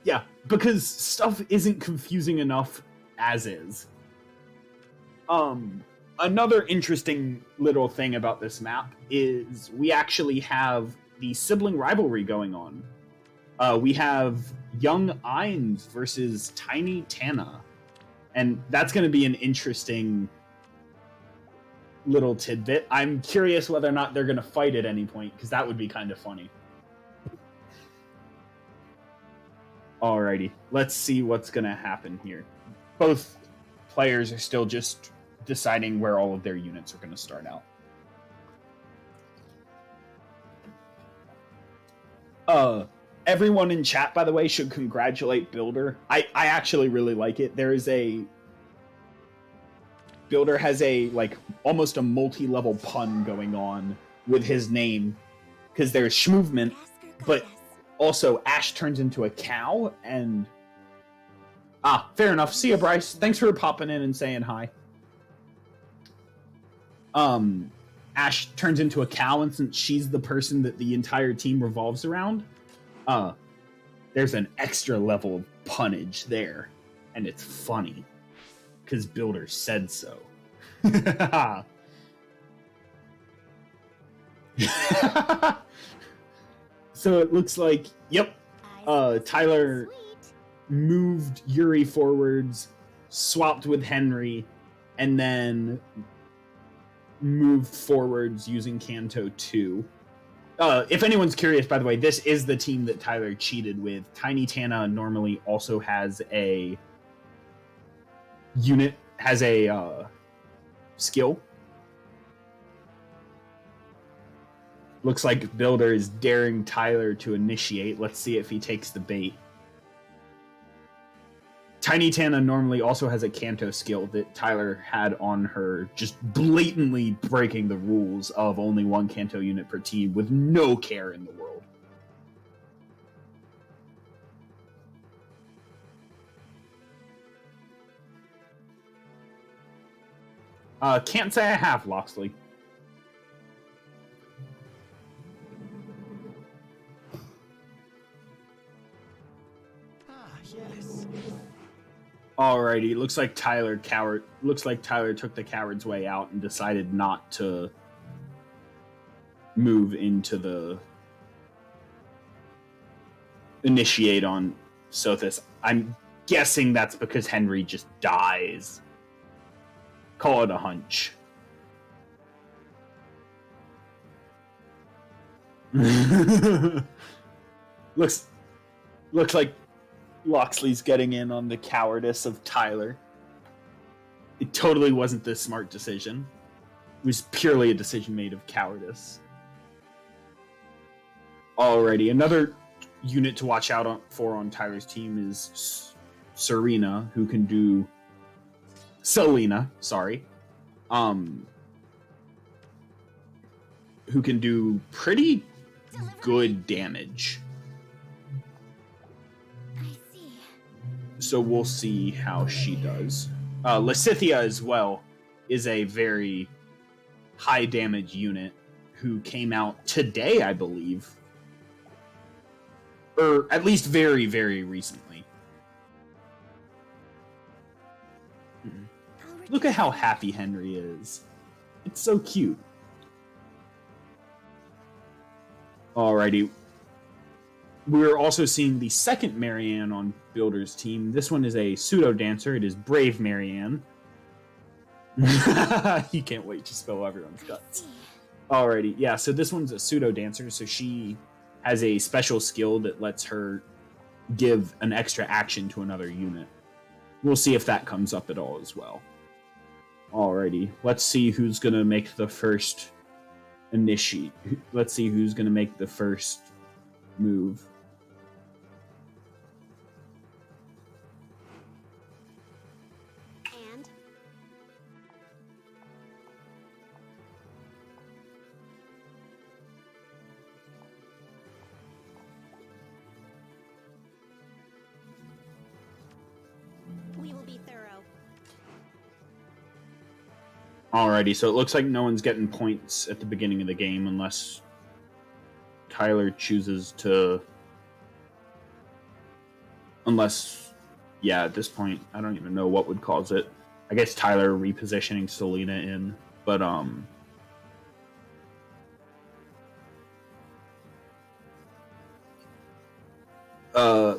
Yeah, because stuff isn't confusing enough as is. Another interesting little thing about this map is we actually have the sibling rivalry going on. We have Young Ainz versus Tiny Tana. And that's going to be an interesting little tidbit. I'm curious whether or not they're going to fight at any point, because that would be kind of funny. Alrighty, let's see what's going to happen here. Both players are still just deciding where all of their units are going to start out. Everyone in chat, by the way, should congratulate Builder. I actually really like it. There is a... Builder has a, like, almost a multi-level pun going on with his name. Because there's Schmovement, but also Ash turns into a cow, and... Ah, fair enough. See ya, Bryce. Thanks for popping in and saying hi. Ash turns into a cow, and since she's the person that the entire team revolves around, there's an extra level of punnage there, and it's funny because Builder said so. So it looks like, yep, Tyler moved Yuri forwards, swapped with Henry, and then moved forwards using Kanto 2. If anyone's curious, by the way, this is the team that Tyler cheated with. Tiny Tana normally also has a unit, has a skill. Looks like Builder is daring Tyler to initiate. Let's see if he takes the bait. Tiny Tana normally also has a Kanto skill that Tyler had on her, just blatantly breaking the rules of only one Kanto unit per team with no care in the world. Can't say I have, Loxley. Yes. Alrighty, looks like Tyler took the coward's way out and decided not to move into the initiate on Sothis. I'm guessing that's because Henry just dies. Call it a hunch. Looks like Loxley's getting in on the cowardice of Tyler. It totally wasn't this smart decision. It was purely a decision made of cowardice. Alrighty, another unit to watch out for on Tyler's team is Selena, who can do pretty good damage. So we'll see how she does. Lysithia as well is a very high damage unit who came out today, I believe. Or at least very, very recently. Look at how happy Henry is. It's so cute. Alrighty. We're also seeing the second Marianne on Builder's team. This one is a pseudo-dancer. It is Brave Marianne. You can't wait to spill everyone's guts. Alrighty, yeah, so this one's a pseudo-dancer, so she has a special skill that lets her give an extra action to another unit. We'll see if that comes up at all as well. Alrighty, let's see who's going to make the first initiate. Let's see who's going to make the first move. And we will be thorough. Alrighty, so it looks like no one's getting points at the beginning of the game unless Tyler chooses to, unless, yeah, at this point, I don't even know what would cause it. I guess Tyler repositioning Selena in, but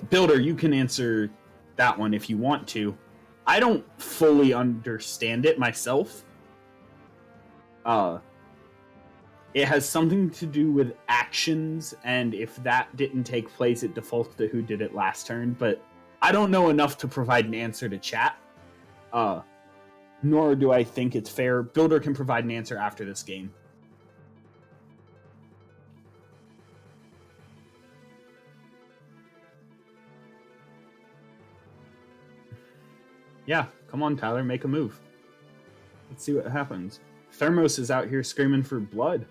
Builder, you can answer that one if you want to. I don't fully understand it myself. It has something to do with actions, and if that didn't take place, it defaults to who did it last turn, but I don't know enough to provide an answer to chat. Nor do I think it's fair. Builder can provide an answer after this game. Yeah, come on, Tyler, make a move. Let's see what happens. Thermos is out here screaming for blood.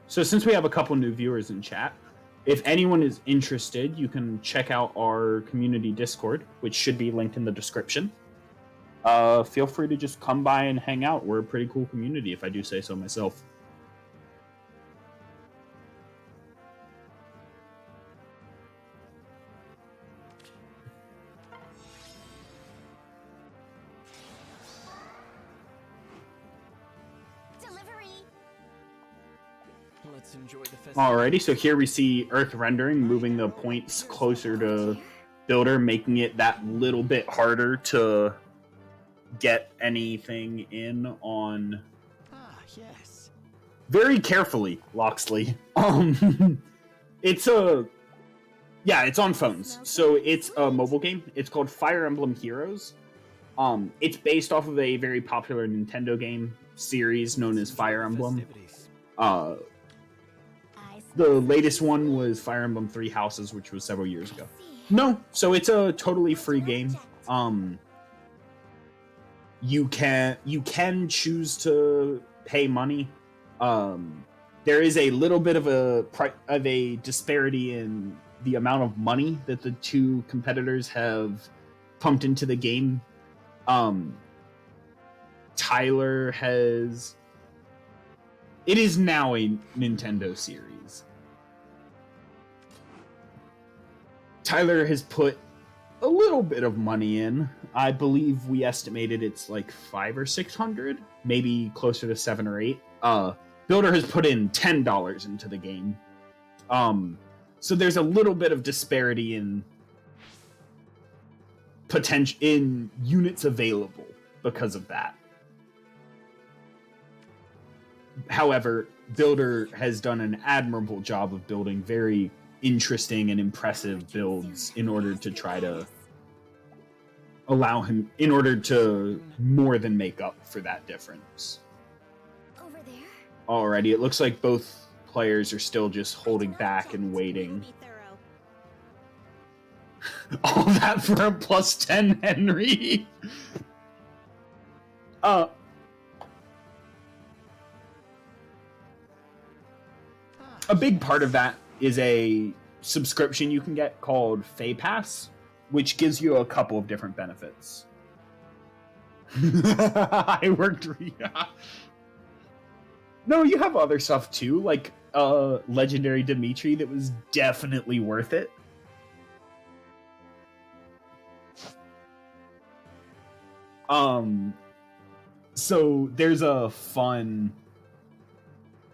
So since we have a couple new viewers in chat, if anyone is interested, you can check out our community Discord, which should be linked in the description. Feel free to just come by and hang out. We're a pretty cool community, if I do say so myself. Let's enjoy the festival. Alrighty, so here we see Earth Rendering moving the points closer to Builder, making it that little bit harder to get anything in on Yes. very carefully, Loxley. It's on phones. So it's a mobile game. It's called Fire Emblem Heroes. It's based off of a very popular Nintendo game series known as Fire Emblem. The latest one was Fire Emblem Three Houses, which was several years ago. No, so it's a totally free game. You can choose to pay money. There is a little bit of a disparity in the amount of money that the two competitors have pumped into the game. Tyler has... It is now a Nintendo series. Tyler has put a little bit of money in. I believe we estimated it's like 500 or 600, maybe closer to 7 or 8. Builder has put in $10 into the game. So there's a little bit of disparity in potential in units available because of that. However, Builder has done an admirable job of building very interesting and impressive builds in order to try to allow him, in order to more than make up for that difference. Over there. Alrighty, it looks like both players are still just holding back and waiting. All that for a +10, Henry. A big part of that is a subscription you can get called Fay Pass, which gives you a couple of different benefits. I worked. No, you have other stuff too, like Legendary Dimitri that was definitely worth it. So there's a fun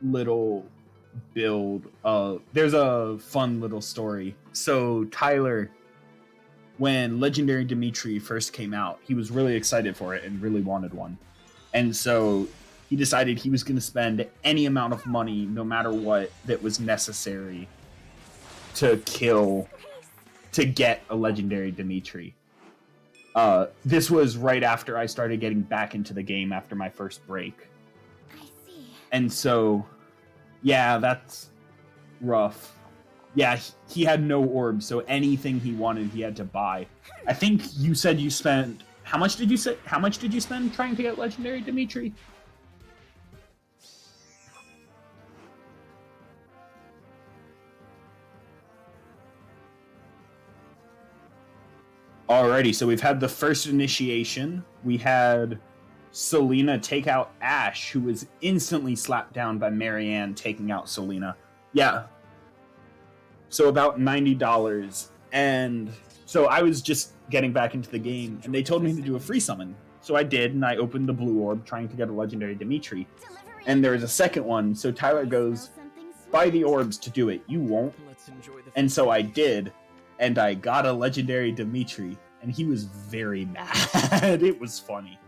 little build. There's a fun little story. So Tyler, when Legendary Dimitri first came out, he was really excited for it and really wanted one. And so he decided he was going to spend any amount of money, no matter what, that was necessary to get a Legendary Dimitri. This was right after I started getting back into the game after my first break. I see. And so, yeah, that's rough. Yeah, he had no orbs, so anything he wanted, he had to buy. I think you said you spent... How much did you spend trying to get Legendary Dimitri? Alrighty, so we've had the first initiation. We had Selena take out Ash, who was instantly slapped down by Marianne taking out Selena. Yeah. So about $90. And so I was just getting back into the game, and they told me to do a free summon. So I did, and I opened the blue orb trying to get a legendary Dimitri. And there was a second one, so Tyler goes, buy the orbs to do it. You won't. And so I did, and I got a legendary Dimitri, and he was very mad. It was funny.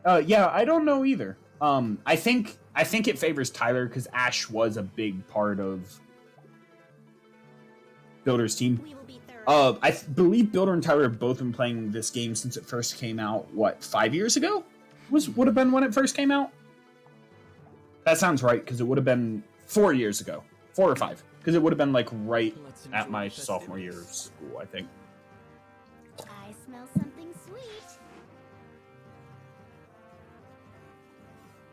Yeah, I don't know either. I think it favors Tyler because Ash was a big part of Builder's team. I believe Builder and Tyler have both been playing this game since it first came out, 5 years ago? Would have been when it first came out? That sounds right, because it would have been 4 years ago. 4 or 5. Because it would have been like right at my sophomore year of school, I think. I smell something sweet.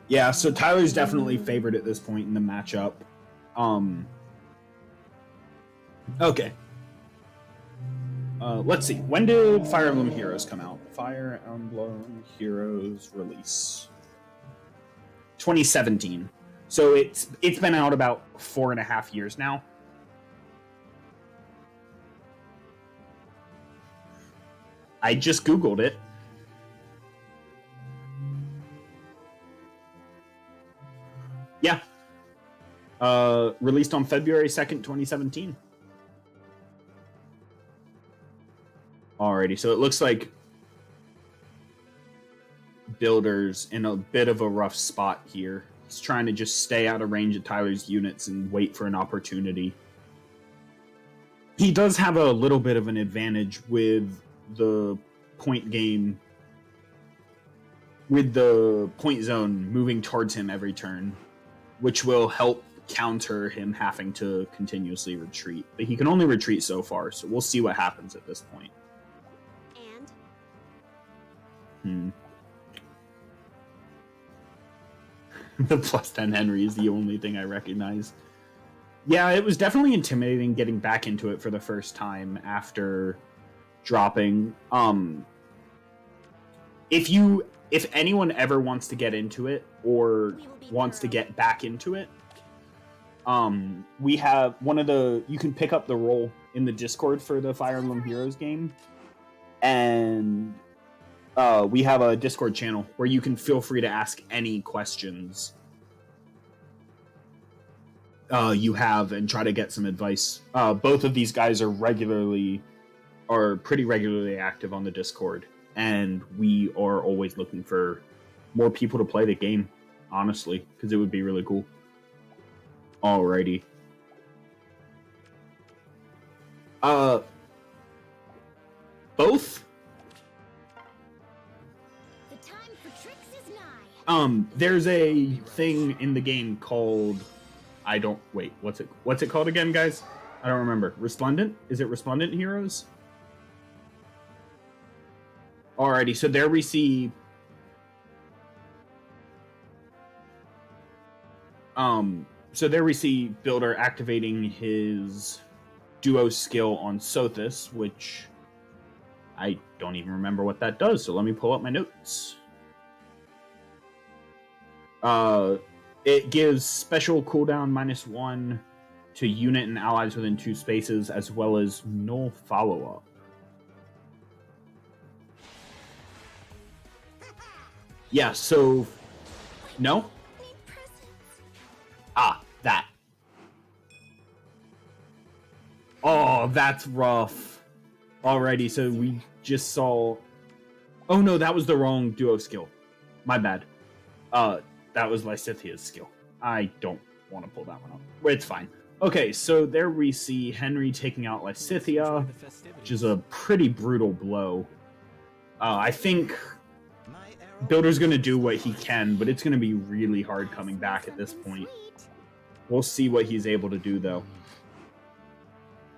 Yeah, so Tyler's definitely favored at this point in the matchup. Okay. Let's see. When did Fire Emblem Heroes come out? Fire Emblem Heroes release. 2017. So it's been out about 4.5 years now. I just Googled it. Yeah. Released on February 2nd, 2017. Alrighty, so it looks like Builder's in a bit of a rough spot here. He's trying to just stay out of range of Tyler's units and wait for an opportunity. He does have a little bit of an advantage with the point game, with the point zone moving towards him every turn, which will help counter him having to continuously retreat. But he can only retreat so far, so we'll see what happens at this point. The +10 Henry is the only thing I recognize. Yeah, it was definitely intimidating getting back into it for the first time after dropping. If anyone ever wants to get into it or wants to get back into it, we have you can pick up the role in the Discord for the Fire Emblem Heroes game, and we have a Discord channel where you can feel free to ask any questions you have and try to get some advice. Both of these guys are pretty regularly active on the Discord, and we are always looking for more people to play the game, honestly, because it would be really cool. Alrighty. Both? There's a thing in the game called what's it called again, guys? I don't remember. Resplendent? Is it Resplendent Heroes? Alrighty, so there we see Builder activating his duo skill on Sothis, which I don't even remember what that does, so let me pull up my notes. It gives special cooldown -1 to unit and allies within 2 spaces, as well as no follow-up. Yeah, so... No? That. Oh, that's rough. Alrighty, so we just saw... Oh no, that was the wrong duo skill. My bad. That was Lysithia's skill. I don't want to pull that one up. It's fine. Okay, so there we see Henry taking out Lysithia, which is a pretty brutal blow. I think Builder's going to do what he can, but it's going to be really hard coming back at this point. We'll see what he's able to do, though.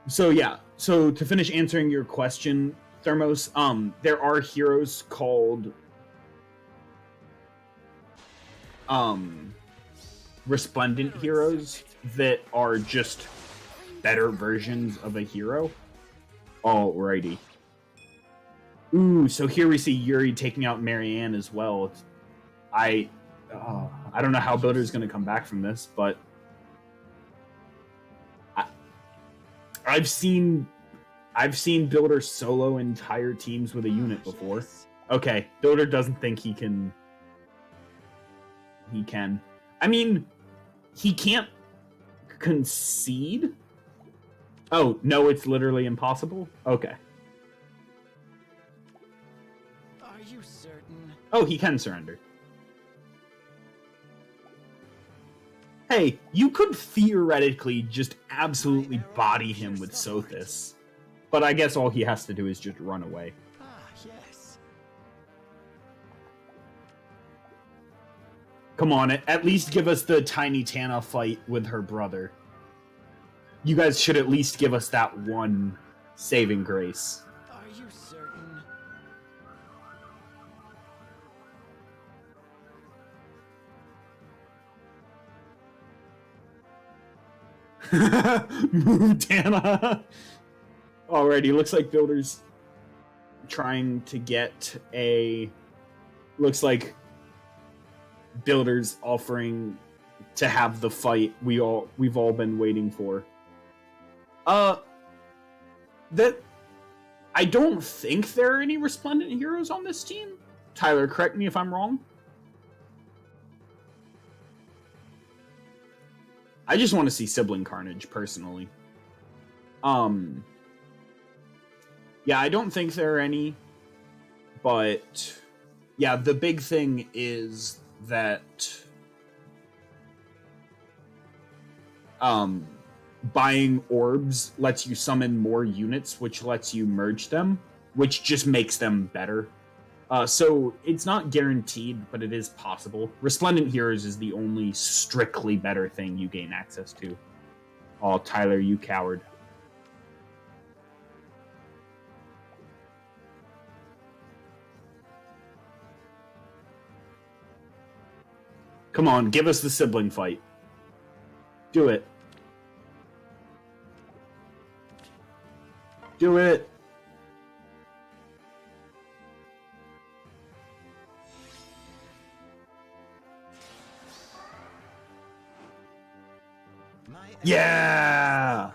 So, yeah. So, to finish answering your question, Thermos, there are heroes called... Resplendent heroes that are just better versions of a hero. Alrighty. Ooh, so here we see Yuri taking out Marianne as well. I don't know how Builder's going to come back from this, but I've seen Builder solo entire teams with a unit before. Yes. Okay, Builder doesn't think he can. He can. I mean, he can't concede. Oh, no, it's literally impossible? Okay. Are you certain? Oh, he can surrender. Hey, you could theoretically just absolutely body him with Sothis. But I guess all he has to do is just run away. Ah, yes. Come on, at least give us the Tiny Tana fight with her brother. You guys should at least give us that one saving grace. Are you certain? Move Tana. Alrighty, looks like Builder's trying to get a... Looks like Builder's offering to have the fight we've all been waiting for. That I don't think there are any Resplendent heroes on this team. Tyler, correct me if I'm wrong. I just want to see sibling carnage, personally. Yeah, I don't think there are any, but yeah, the big thing is that buying orbs lets you summon more units, which lets you merge them, which just makes them better. So it's not guaranteed, but it is possible. Resplendent Heroes is the only strictly better thing you gain access to. Oh, Tyler, you coward. Come on, give us the sibling fight. Do it. Do it. Yeah!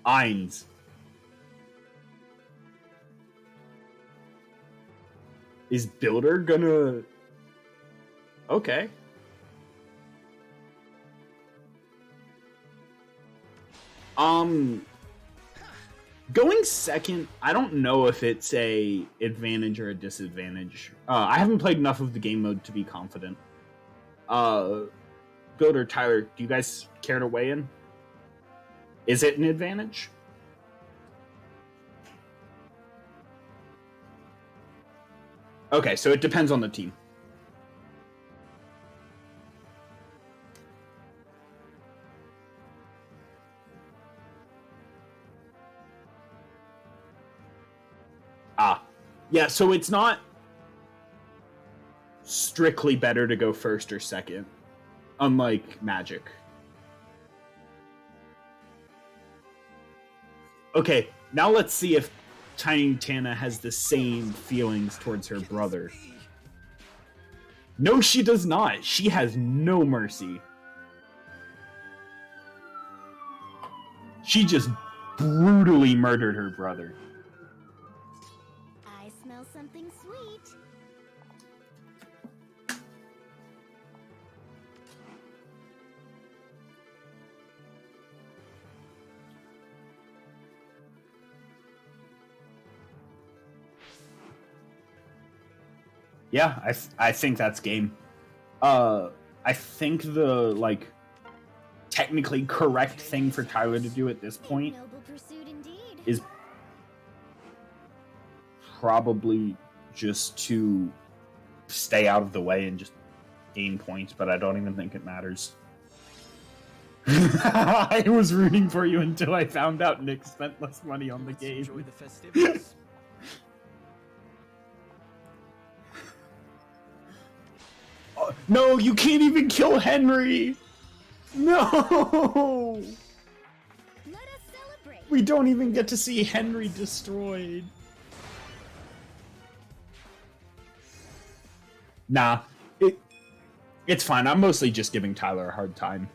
Eins. Is Builder gonna... Okay. Going second, I don't know if it's a advantage or a disadvantage. I haven't played enough of the game mode to be confident. Builder, Tyler, do you guys care to weigh in? Is it an advantage? Okay, so it depends on the team. Yeah, so it's not strictly better to go first or second, unlike Magic. Okay, now let's see if Tiny Tana has the same feelings towards her brother. No, she does not. She has no mercy. She just brutally murdered her brother. I smell something sweet. Yeah, I think that's game. I think the, technically correct thing for Tyler to do at this point Noble pursuit indeed. is probably just to stay out of the way and just gain points, but I don't even think it matters. I was rooting for you until I found out Nick spent less money on the Let's game. enjoy the festivities. No, you can't even kill Henry! No! We don't even get to see Henry destroyed. Nah, it's fine. I'm mostly just giving Tyler a hard time.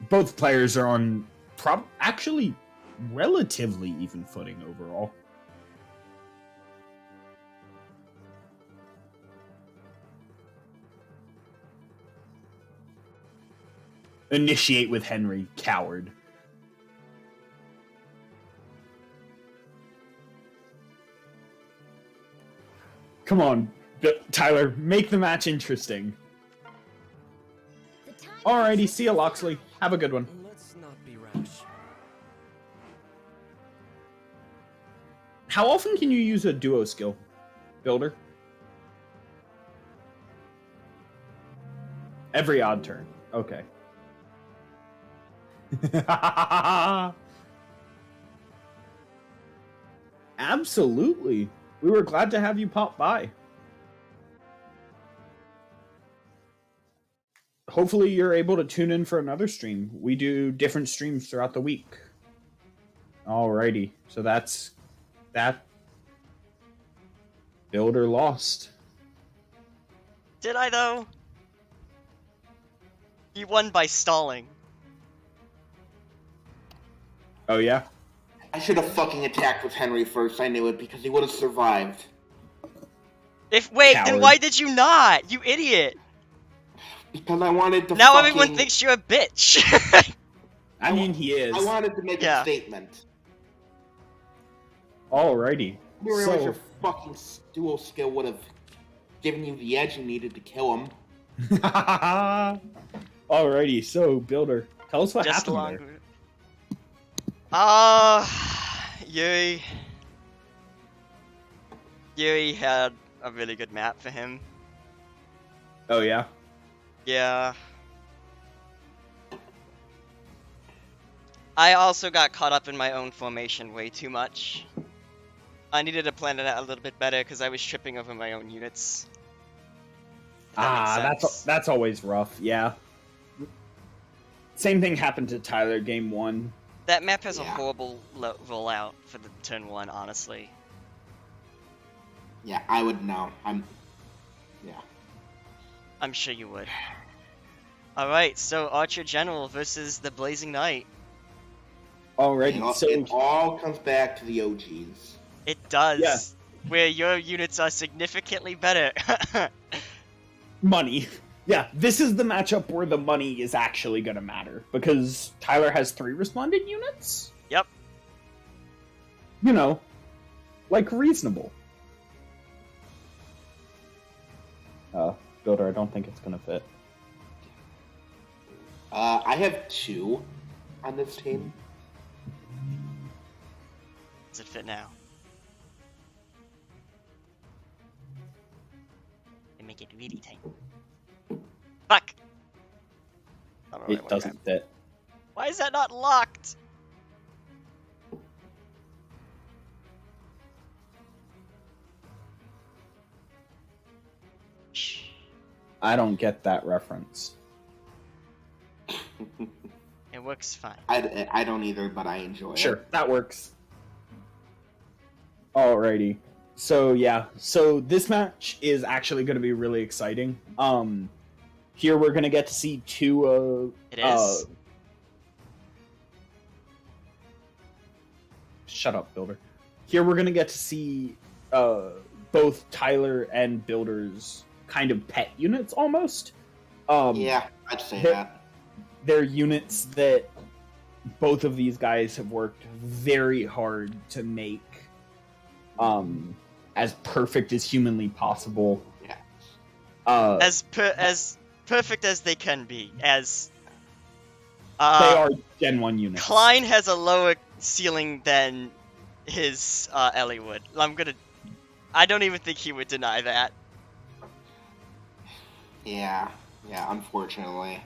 Both players are on actually relatively even footing overall. Initiate with Henry, coward. Come on, Tyler, make the match interesting. Alrighty, see ya, Loxley. Have a good one. Let's not be rash. How often can you use a duo skill, Builder? Every odd turn. Okay. Absolutely. We were glad to have you pop by. Hopefully you're able to tune in for another stream. We do different streams throughout the week. Alrighty. So that's that. Builder lost. Did I, though? He won by stalling. Oh, yeah? I should have fucking attacked with Henry first. I knew it because he would have survived. Wait, Coward. then why did you not? You idiot! Because I wanted to Now fucking... everyone thinks you're a bitch. I mean, he is. I wanted to make a statement. Alrighty. You realize your fucking dual skill would have given you the edge you needed to kill him. Alrighty, so, Builder, tell us what happened there. Yuri had a really good map for him. Oh, yeah? Yeah. I also got caught up in my own formation way too much. I needed to plan it out a little bit better because I was tripping over my own units. That's always rough, yeah. Same thing happened to Tyler game 1. That map has a horrible rollout for the turn 1, honestly. Yeah, I would know. I'm sure you would. Alright, so Archer General versus the Blazing Knight. Alrighty, so... It all comes back to the OGs. It does. Yeah. Where your units are significantly better. Money. Yeah, this is the matchup where the money is actually going to matter. Because Tyler has 3 respondent units? Yep. You know, like reasonable. Builder, I don't think it's going to fit. I have 2 on this team. Does it fit now? They make it really tight. Fuck! It doesn't fit. Why is that not locked? Shh. I don't get that reference. It works fine. I don't either, but I enjoy it. Sure, that works. Alrighty. So, yeah. So, this match is actually going to be really exciting. Here we're going to get to see 2... It is. Shut up, Builder. Here we're going to get to see both Tyler and Builder's kind of pet units, almost. Yeah, I'd say that. They're units that both of these guys have worked very hard to make as perfect as humanly possible. Yeah. As perfect as they can be. As they are Gen 1 units. Klein has a lower ceiling than his Ellie would. I don't even think he would deny that. Yeah, unfortunately.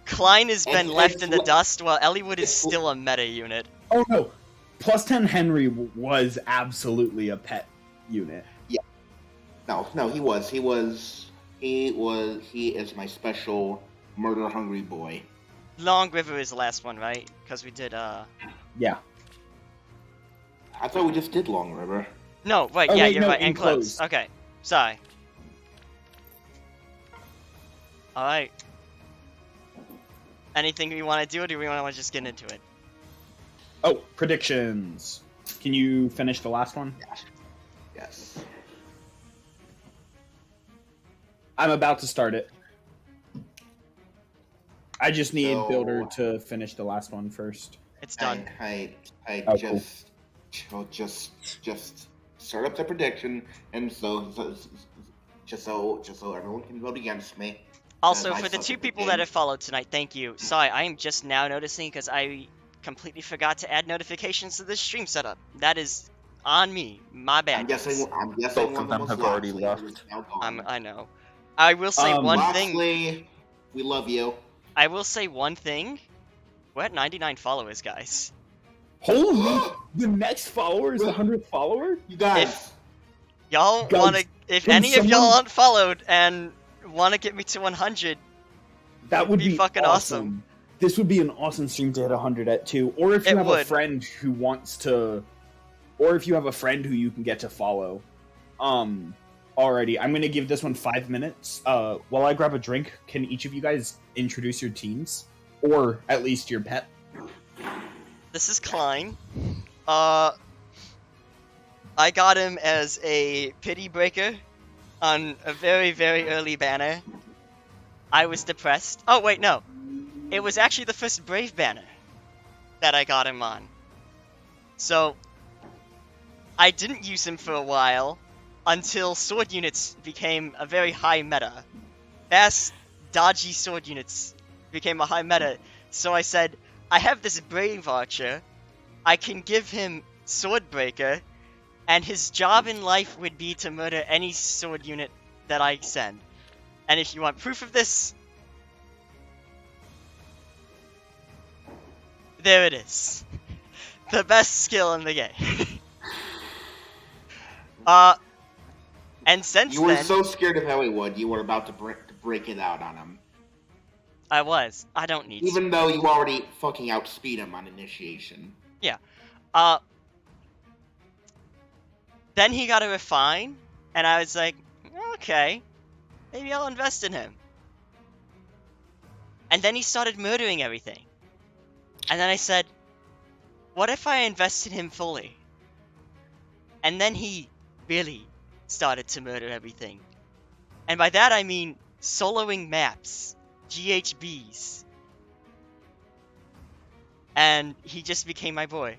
Klein has been left in the dust, while Elliewood is still a meta unit. Oh no, plus 10 Henry was absolutely a pet unit. Yeah. No, he was. He is my special murder-hungry boy. Long River is the last one, right? Because we did, Yeah. I thought we just did Long River. No, right, Oh, yeah, wait, you're no, right, Enclosed. Enclosed. Okay, sorry. Alright. Anything we want to do, or do we want to just get into it? Oh, predictions. Can you finish the last one? Yes. I'm about to start it. I just need So- Builder to finish the last one first. It's done. I Oh, cool. just start up the prediction, and just so everyone can vote against me. Also, I for the suck 2 at the people game. that have followed tonight, thank you. Sorry, I am just now noticing because I completely forgot to add notifications to this stream setup. That is on me. My bad. I'm guessing Both one of of them them was have already Loxley, left. who is now gone. I know. I will say one thing. Loxley, we love you. I will say one thing. We're at 99 followers, guys. Holy! The next follower is the 100th follower? You guys. Y'all Guys, wanna? If can any of y'all someone- aren't followed and wanna get me to 100, That would be be fucking awesome. This would be an awesome stream to hit 100 at too. Or if you It have a would. friend who wants to, or if you have a friend who you can get to follow. Alrighty, I'm gonna give this one 5 minutes. While I grab a drink, can each of you guys introduce your teams, or at least your pet? this is Klein. I got him as a pity breaker on a very, very early banner. I was depressed. Oh, wait, no. It was actually the first Brave banner that I got him on. So, I didn't use him for a while until sword units became a very high meta. Fast, dodgy sword units became a high meta. So I said, I have this Brave Archer. I can give him Swordbreaker, and his job in life would be to murder any sword unit that I send. And if you want proof of this, there it is. The best skill in the game. And since You were then, so scared of how he would, you were about to break it out on him. I was. I don't need to. Even though you already fucking outspeed him on initiation. Then he got a refine, and I was like, okay, maybe I'll invest in him. And then he started murdering everything. And then I said, what if I invested him fully? And then he really started to murder everything. And by that I mean soloing maps, GHBs. And he just became my boy.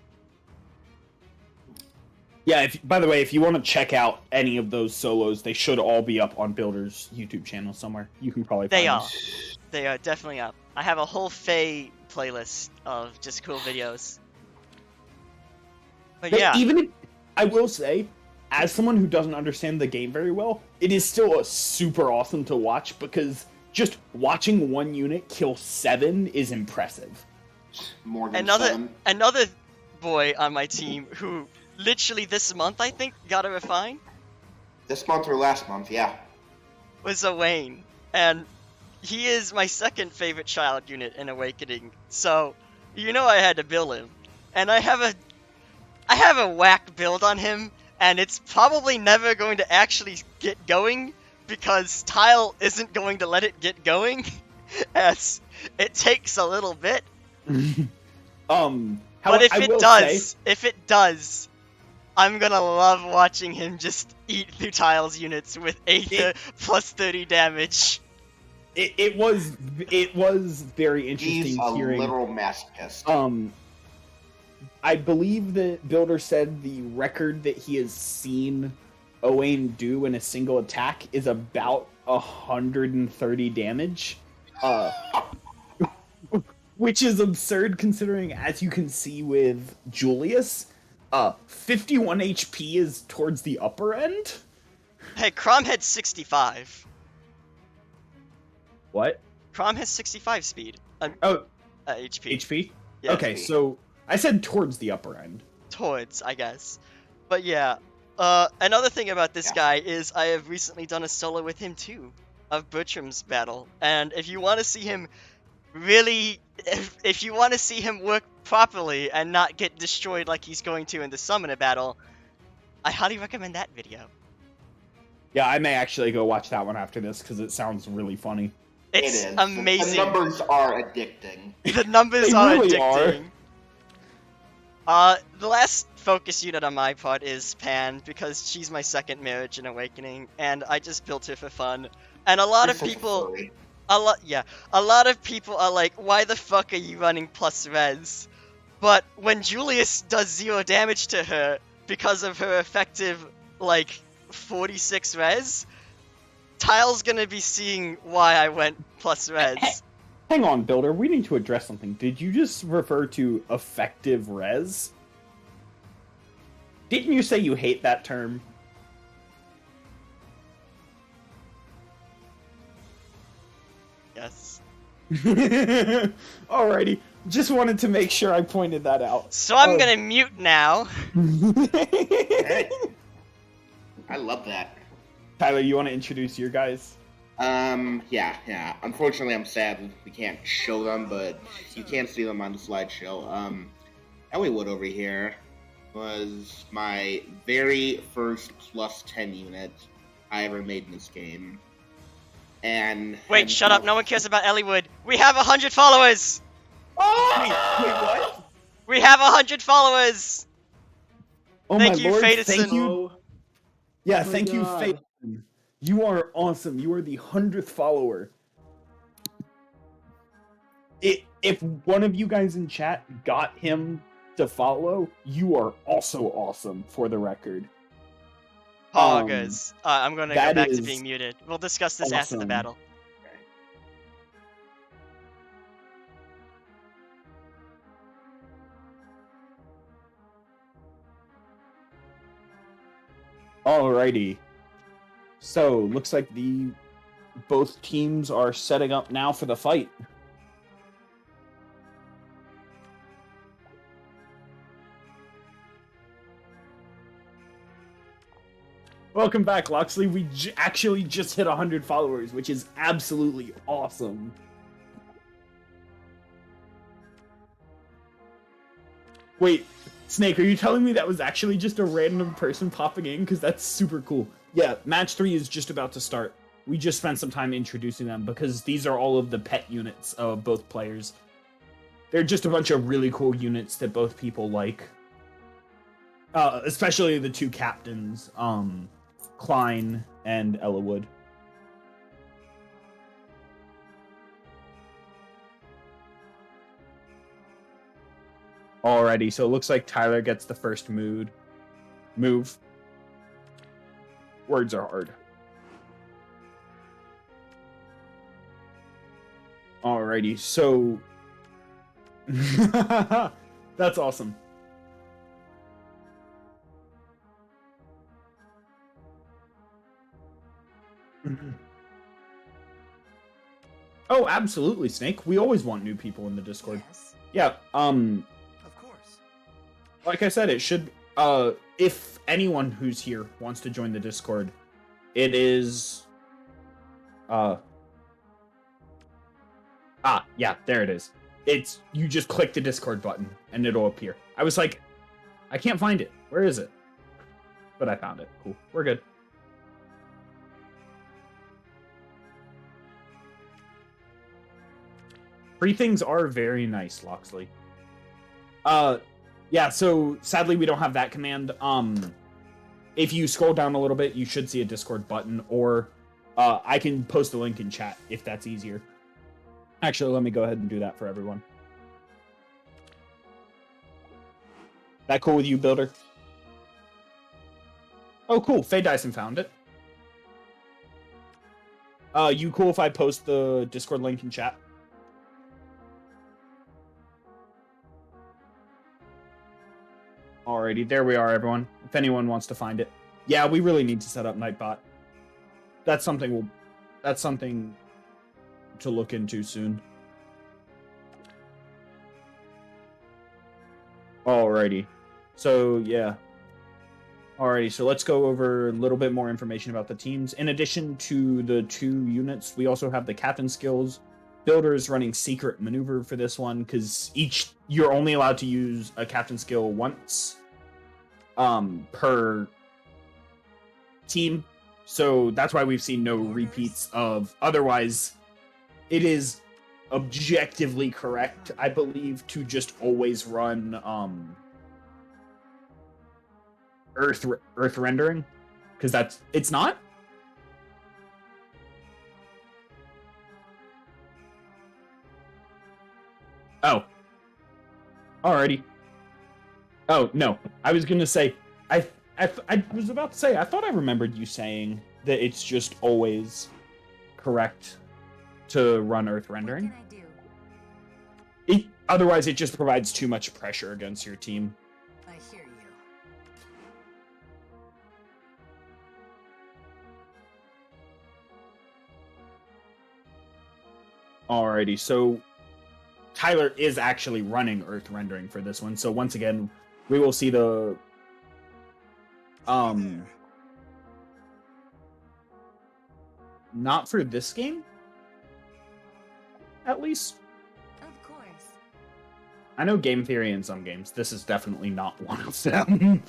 Yeah, by the way, if you want to check out any of those solos, they should all be up on Builder's YouTube channel somewhere. You can probably find They them. are. They are definitely up. I have a whole Faye playlist of just cool videos. But yeah, Even if, I will say, as someone who doesn't understand the game very well, it is still super awesome to watch because just watching one unit kill 7 is impressive. More than 7. another boy on my team who literally this month I think got a refine This month or last month, yeah. was a Wayne, and he is my second favorite child unit in Awakening. So you know I had to build him, and I have a whack build on him, and it's probably never going to actually get going because Tile isn't going to let it get going, as it takes a little bit. But if it does, I'm gonna love watching him just eat through Tile's units with Aether plus 30 damage. It was very interesting He's a hearing. literal masochist. I believe that Builder said the record that he has seen Owain do in a single attack is about 130 damage. Which is absurd considering, as you can see with Julius, 51 HP is towards the upper end. Hey, Crom had 65. What? Crom has 65 speed. Oh, HP. HP? Yeah, Okay, so I said towards the upper end. Towards, I guess. But yeah, another thing about this guy is I have recently done a solo with him too, of Bertram's battle. And if you want to see him really, if you want to see him work properly and not get destroyed like he's going to in the Summoner battle, I highly recommend that video. Yeah, I may actually go watch that one after this because it sounds really funny. It's It is. amazing. The numbers are addicting. The numbers They are really addicting. The last focus unit on my part is Pan, because she's my second marriage in Awakening, and I just built her for fun. And a lot of people, a lot of people are like, why the fuck are you running plus res? But when Julius does 0 damage to her because of her effective, like, 46 res, Tyle's gonna be seeing why I went plus res. Hang on, Builder. We need to address something. Did you just refer to effective res? Didn't you say you hate that term? Yes. Alrighty. Just wanted to make sure I pointed that out. So I'm gonna mute now. Hey. I love that. Tyler, you want to introduce your guys? Yeah. Unfortunately, I'm sad we can't show them, but you can see them on the slideshow. Elliewood over here was my very first plus 10 unit I ever made in this game. Wait, shut up. No one cares about Elliewood. We have 100 followers! Wait, what? We have 100 followers! Oh Thank my you, lord, Fadeson. thank you. Yeah, my thank you, God. Fadeson. You are awesome. You are the 100th follower. If one of you guys in chat got him to follow, you are also awesome, for the record. Poggers. I'm gonna go that back to is being muted. We'll discuss this after the awesome. battle. Alrighty. So, looks like both teams are setting up now for the fight. Welcome back, Loxley. We actually just hit 100 followers, which is absolutely awesome. Wait, Snake, are you telling me that was actually just a random person popping in? Because that's super cool. Yeah, match 3 is just about to start. We just spent some time introducing them because these are all of the pet units of both players. They're just a bunch of really cool units that both people like. Especially the two captains, Klein and Elliewood. Alrighty, so it looks like Tyler gets the first move. Words are hard. Alrighty, so... That's awesome. Oh, absolutely, Snake. We always want new people in the Discord. Yes, Yeah, of course. like I said, it should, if anyone who's here wants to join the Discord, it is, yeah, there it is. It's, you just click the Discord button, and it'll appear. I was like, I can't find it. Where is it? But I found it. Cool. We're good. Free things are very nice, Loxley. Yeah, so sadly we don't have that command. If you scroll down a little bit, you should see a Discord button, or I can post a link in chat if that's easier. Actually, let me go ahead and do that for everyone. That cool with you, Builder? Oh, cool. Faye Dyson found it. You cool if I post the Discord link in chat? Alrighty, there we are, everyone. If anyone wants to find it. Yeah, we really need to set up Nightbot. That's something to look into soon. Alrighty. So, yeah. Alrighty, so let's go over a little bit more information about the teams. In addition to the 2 units, we also have the captain skills, Builder is running Secret Maneuver for this one because you're only allowed to use a captain skill once per team. So that's why we've seen no repeats of. Otherwise, it is objectively correct, I believe, to just always run Earth rendering, because it's not. Oh, alrighty. Oh no, I was gonna say I was about to say I thought I remembered you saying that it's just always correct to run Earth rendering. What can I do? Otherwise, it just provides too much pressure against your team. I hear you. Alrighty, so Tyler is actually running Earth rendering for this one. So once again, we will see the not for this game, at least. Of course. I know game theory in some games. This is definitely not one of them.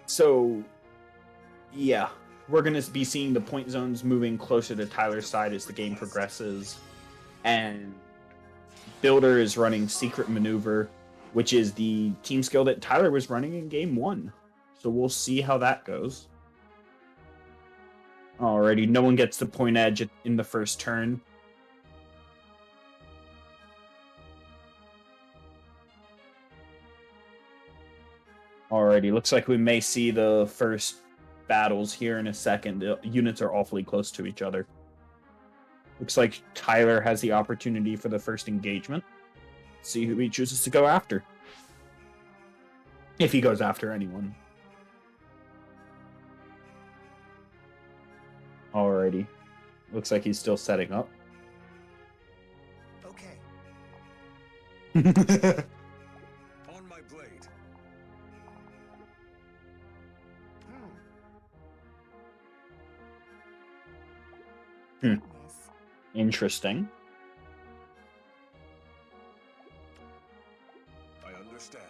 So yeah, we're going to be seeing the point zones moving closer to Tyler's side as the game progresses. And Builder is running Secret Maneuver, which is the team skill that Tyler was running in game 1. So we'll see how that goes. Alrighty, no one gets the point edge in the first turn. Alrighty, looks like we may see the first battles here in a second. The units are awfully close to each other. Looks like Tyler has the opportunity for the first engagement. Let's see who he chooses to go after. If he goes after anyone. Alrighty. Looks like he's still setting up. Okay. On my blade. Hmm. Goodness. Interesting. I understand.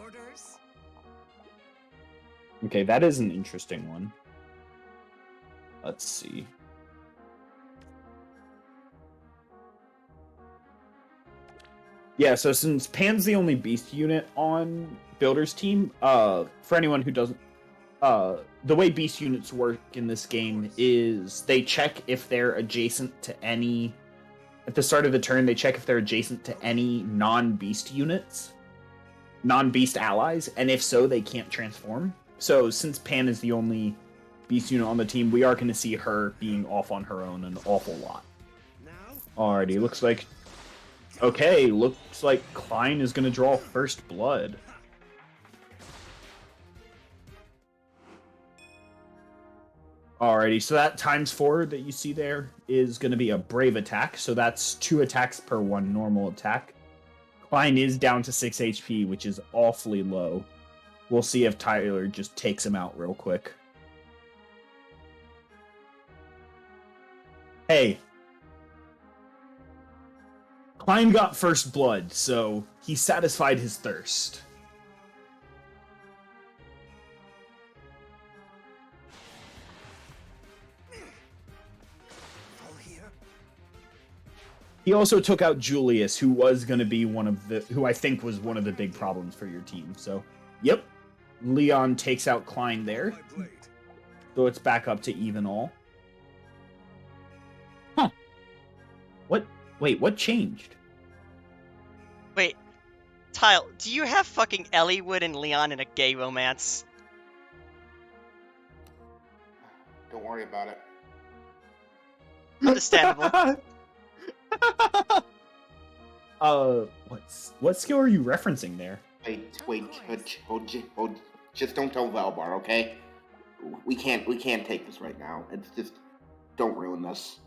Orders? Okay, that is an interesting one. Let's see. Yeah, so since Pan's the only beast unit on Builder's team, for anyone who doesn't, the way beast units work in this game is they check if they're adjacent to any, at the start of the turn, they check if they're adjacent to any non-beast units, non-beast allies, and if so, they can't transform. So since Pan is the only beast unit on the team, we are going to see her being off on her own an awful lot. Alrighty, looks like... Okay, looks like Klein is going to draw first blood. Alrighty, so that ×4 that you see there is going to be a brave attack, so that's 2 attacks per 1 normal attack. Klein is down to 6 HP, which is awfully low. We'll see if Tyler just takes him out real quick. Hey. Klein got first blood, so he satisfied his thirst. He also took out Julius, who was going to be who I think was one of the big problems for your team. So, yep. Leon takes out Klein there. So it's back up to even all. Huh. What? Wait, what changed? Wait, Tile, do you have fucking Elliewood and Leon in a gay romance? Don't worry about it. Understandable. What skill are you referencing there? Wait, just don't tell Valbar, okay? We can't take this right now. It's just, don't ruin this.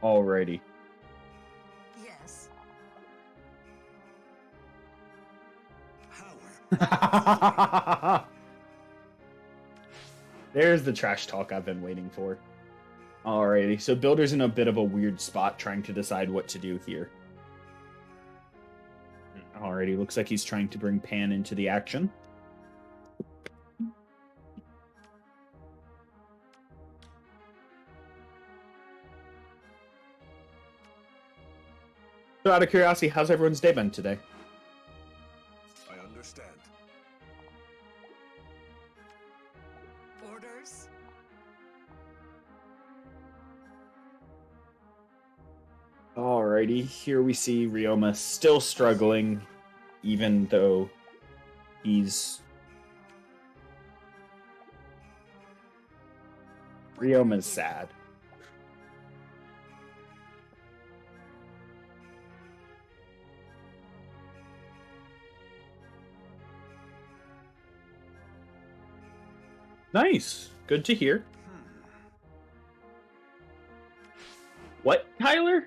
Alrighty. Yes. There's the trash talk I've been waiting for. Alrighty, so Builder's in a bit of a weird spot trying to decide what to do here. Alrighty, looks like he's trying to bring Pan into the action. So out of curiosity, how's everyone's day been today? I understand. Orders? Alrighty, here we see Ryoma still struggling, even though he's... Ryoma's sad. Nice. Good to hear. What, Tyler?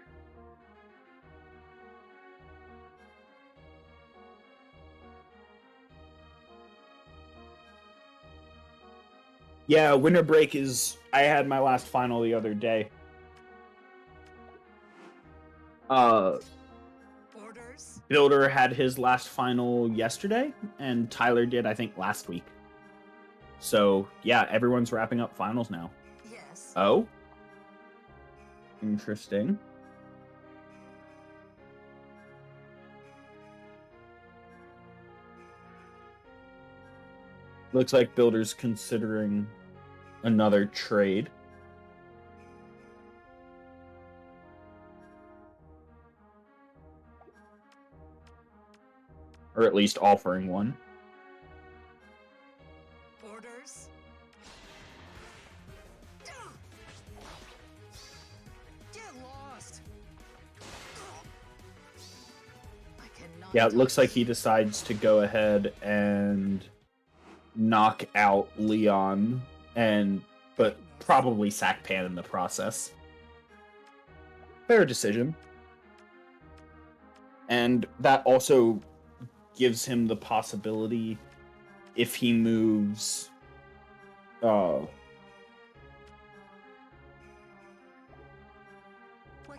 Yeah, winter break is... I had my last final the other day. Orders? Builder had his last final yesterday, and Tyler did, I think, last week. So, yeah, everyone's wrapping up finals now. Yes. Oh? Interesting. Looks like Builder's considering another trade. Or at least offering one. Orders? Get lost. I cannot. Yeah, it looks like he decides to go ahead and knock out Leon, but probably sack Pan in the process. Fair decision. And that also gives him the possibility, if he moves What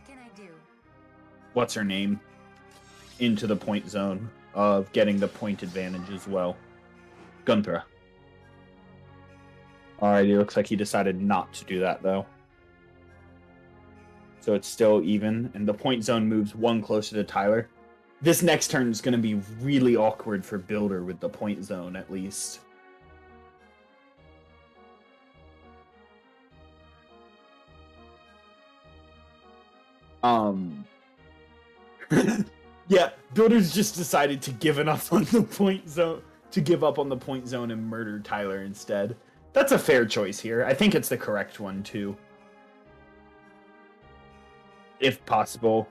can I do? what's her name into the point zone, of getting the point advantage as well. Gunthra. Alright, it looks like he decided not to do that, though. So it's still even, and the point zone moves one closer to Tyler. This next turn is going to be really awkward for Builder with the point zone, at least. Yeah, Builder's just decided to give up on the point zone, and murder Tyler instead. That's a fair choice here. I think it's the correct one, too. If possible.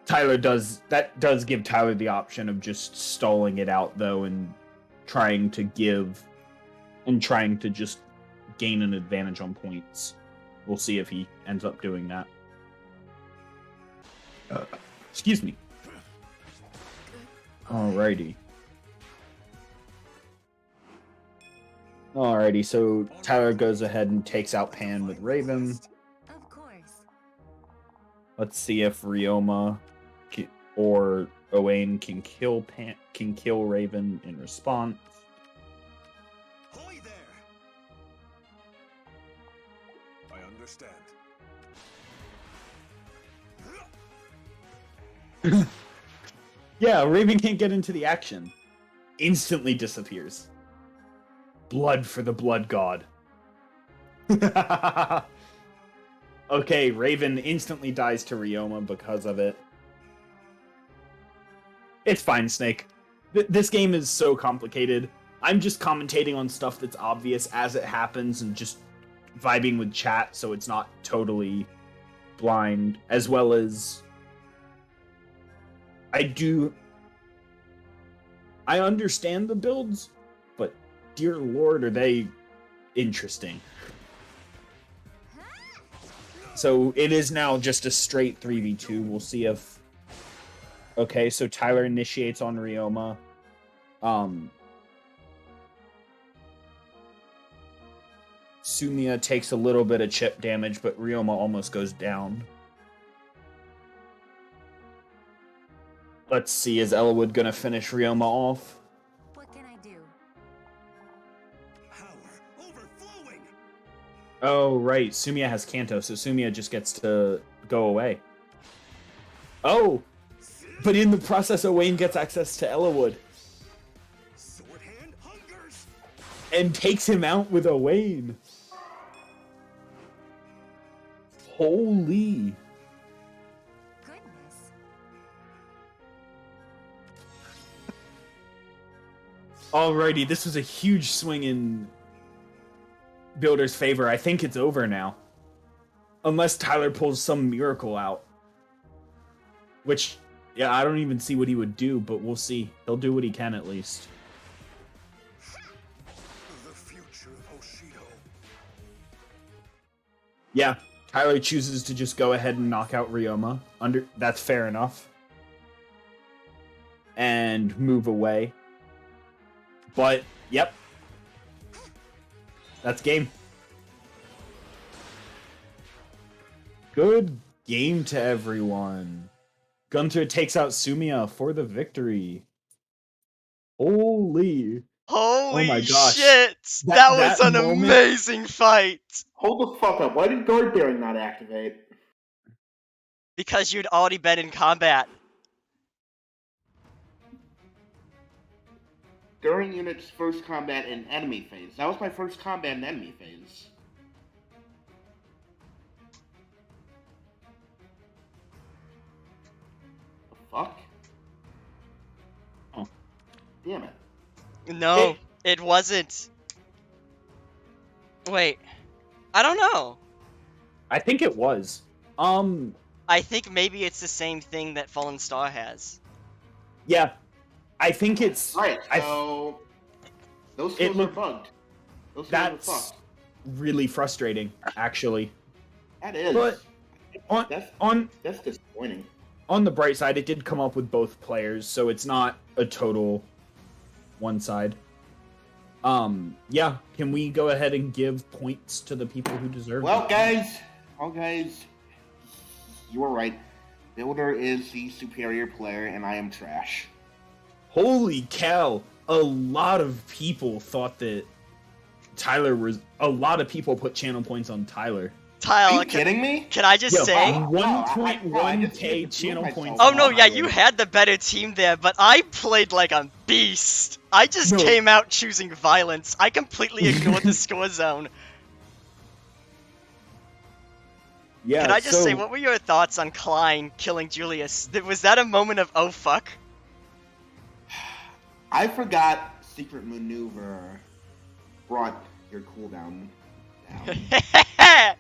That does give Tyler the option of just stalling it out, though, and trying to just gain an advantage on points. We'll see if he ends up doing that. Excuse me. Alrighty. Alrighty, so Tyler goes ahead and takes out Pan with Raven. Of course. Let's see if Ryoma or Owain can kill Raven in response. Hoy there. I understand. Yeah, Raven can't get into the action. Instantly disappears. Blood for the blood god. Okay, Raven instantly dies to Ryoma because of it. It's fine, Snake. This game is so complicated. I'm just commentating on stuff that's obvious as it happens and just vibing with chat so it's not totally blind, as well as I understand the builds, but dear lord, are they interesting. So it is now just a straight 3v2. We'll see if... Okay, so Tyler initiates on Ryoma. Sumiya takes a little bit of chip damage, but Ryoma almost goes down. Let's see, is Elwood gonna finish Ryoma off? What can I do? Power overflowing. Oh, right. Sumiya has Kanto, so Sumiya just gets to go away. Oh! But in the process, Owain gets access to Elwood. Sword hand hungers. And takes him out with Owain. Holy. Goodness. Alrighty, this was a huge swing in Builder's favor. I think it's over now. Unless Tyler pulls some miracle out. Which, yeah, I don't even see what he would do, but we'll see. He'll do what he can at least. The future of Hoshido. Yeah, Tyler chooses to just go ahead and knock out Ryoma. That's fair enough. And move away. But, yep. That's game. Good game to everyone. Gunther takes out Sumiya for the victory. Holy. Holy my gosh. shit! That was that an moment- amazing fight! Hold the fuck up. Why did guard bearing not activate? Because you'd already been in combat. During unit's first combat in enemy phase. That was my first combat in enemy phase. The fuck? Oh. Damn it. No, it wasn't. Wait. I don't know. I think it was. I think maybe it's the same thing that Fallen Star has. Yeah. I think it's... Right, I- so... those skills are looked- bugged. Those skills are That's fucked. really frustrating, actually. That is. But on That's disappointing. on the bright side, it did come up with both players, so it's not a total one side. Yeah, can we go ahead and give points to the people who deserve Well, them? guys, you were right. Builder is the superior player, and I am trash. Holy cow! A lot of people thought that Tyler was... A lot of people put channel points on Tyler. Are Tyler, you kidding me? can I just Yo, say? 1.1k channel points. Oh on no, yeah, Tyler. you had the better team there, but I played like a beast. I just No. came out choosing violence. I completely ignored the score zone. Yeah, Can I just say, so- what were your thoughts on Klein killing Julius? Was that a moment of oh fuck? I forgot secret maneuver brought your cooldown down.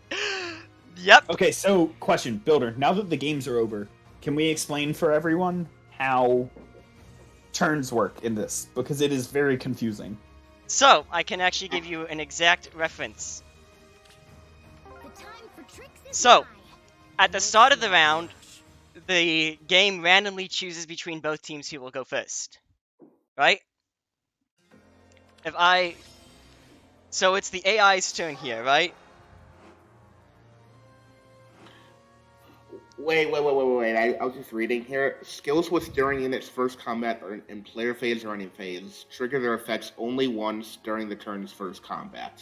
Yep. Okay, so question, Builder. Now that the games are over, can we explain for everyone how turns work in this? Because it is very confusing. So, I can actually give you an exact reference. The time for tricks is So, nigh. At the start of the round, the game randomly chooses between both teams who will go first. Right? So it's the AI's turn here, right? Wait. I was just reading here. Skills with during unit's first combat or in player phase or enemy phase trigger their effects only once during the turn's first combat.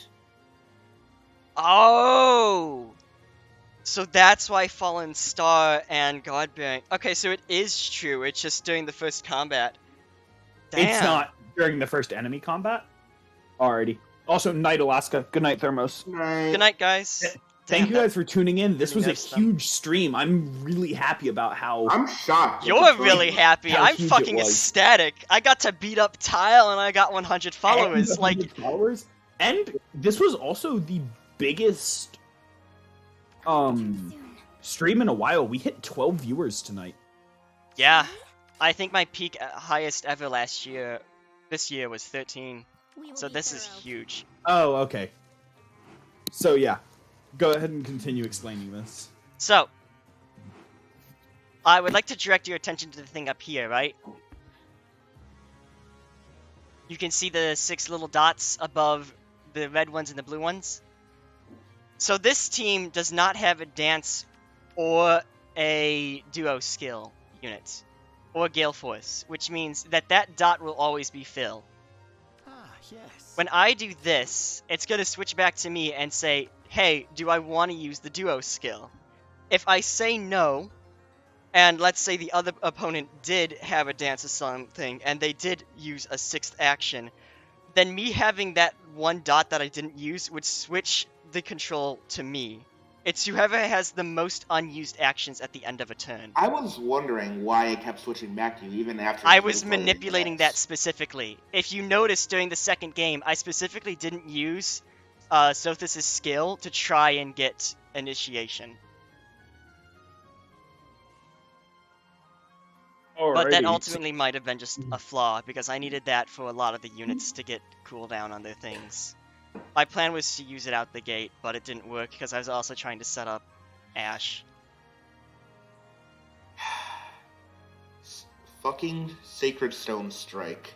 Oh! So that's why Fallen Star and Godbearing... Okay, so it is true, it's just during the first combat. Damn. It's not during the first enemy combat. Alrighty. Also, night Alaska. Good night, Thermos. Good night, guys. Thank Damn, you guys for tuning in. This was a Yes, huge stream. I'm really happy about how... I'm shocked. You're really happy. how I'm huge it fucking was. ecstatic. I got to beat up Tile and I got 100 followers. And Like, 100 followers. And this was also the biggest Soon. stream in a while. We hit 12 viewers tonight. yeah. I think my peak highest ever this year was 13. We will So be this is thorough. huge. Oh, okay. So yeah, go ahead and continue explaining this. So, I would like to direct your attention to the thing up here, right? You can see the 6 little dots above the red ones and the blue ones? So this team does not have a dance or a duo skill unit or Gale Force, which means that that dot will always be Phil. Ah, yes. When I do this, it's going to switch back to me and say, hey, do I want to use the duo skill? If I say no, and let's say the other opponent did have a dance or something, and they did use a 6th action, then me having that one dot that I didn't use would switch the control to me. It's whoever has the most unused actions at the end of a turn. I was wondering why it kept switching back to you even after. I was manipulating that specifically. If you notice during the second game, I specifically didn't use Sothis' skill to try and get initiation. But that Alrighty, ultimately might have been just a flaw, because I needed that for a lot of the units to get cooldown on their things. My plan was to use it out the gate, but it didn't work because I was also trying to set up Ash. Fucking Sacred Stone Strike.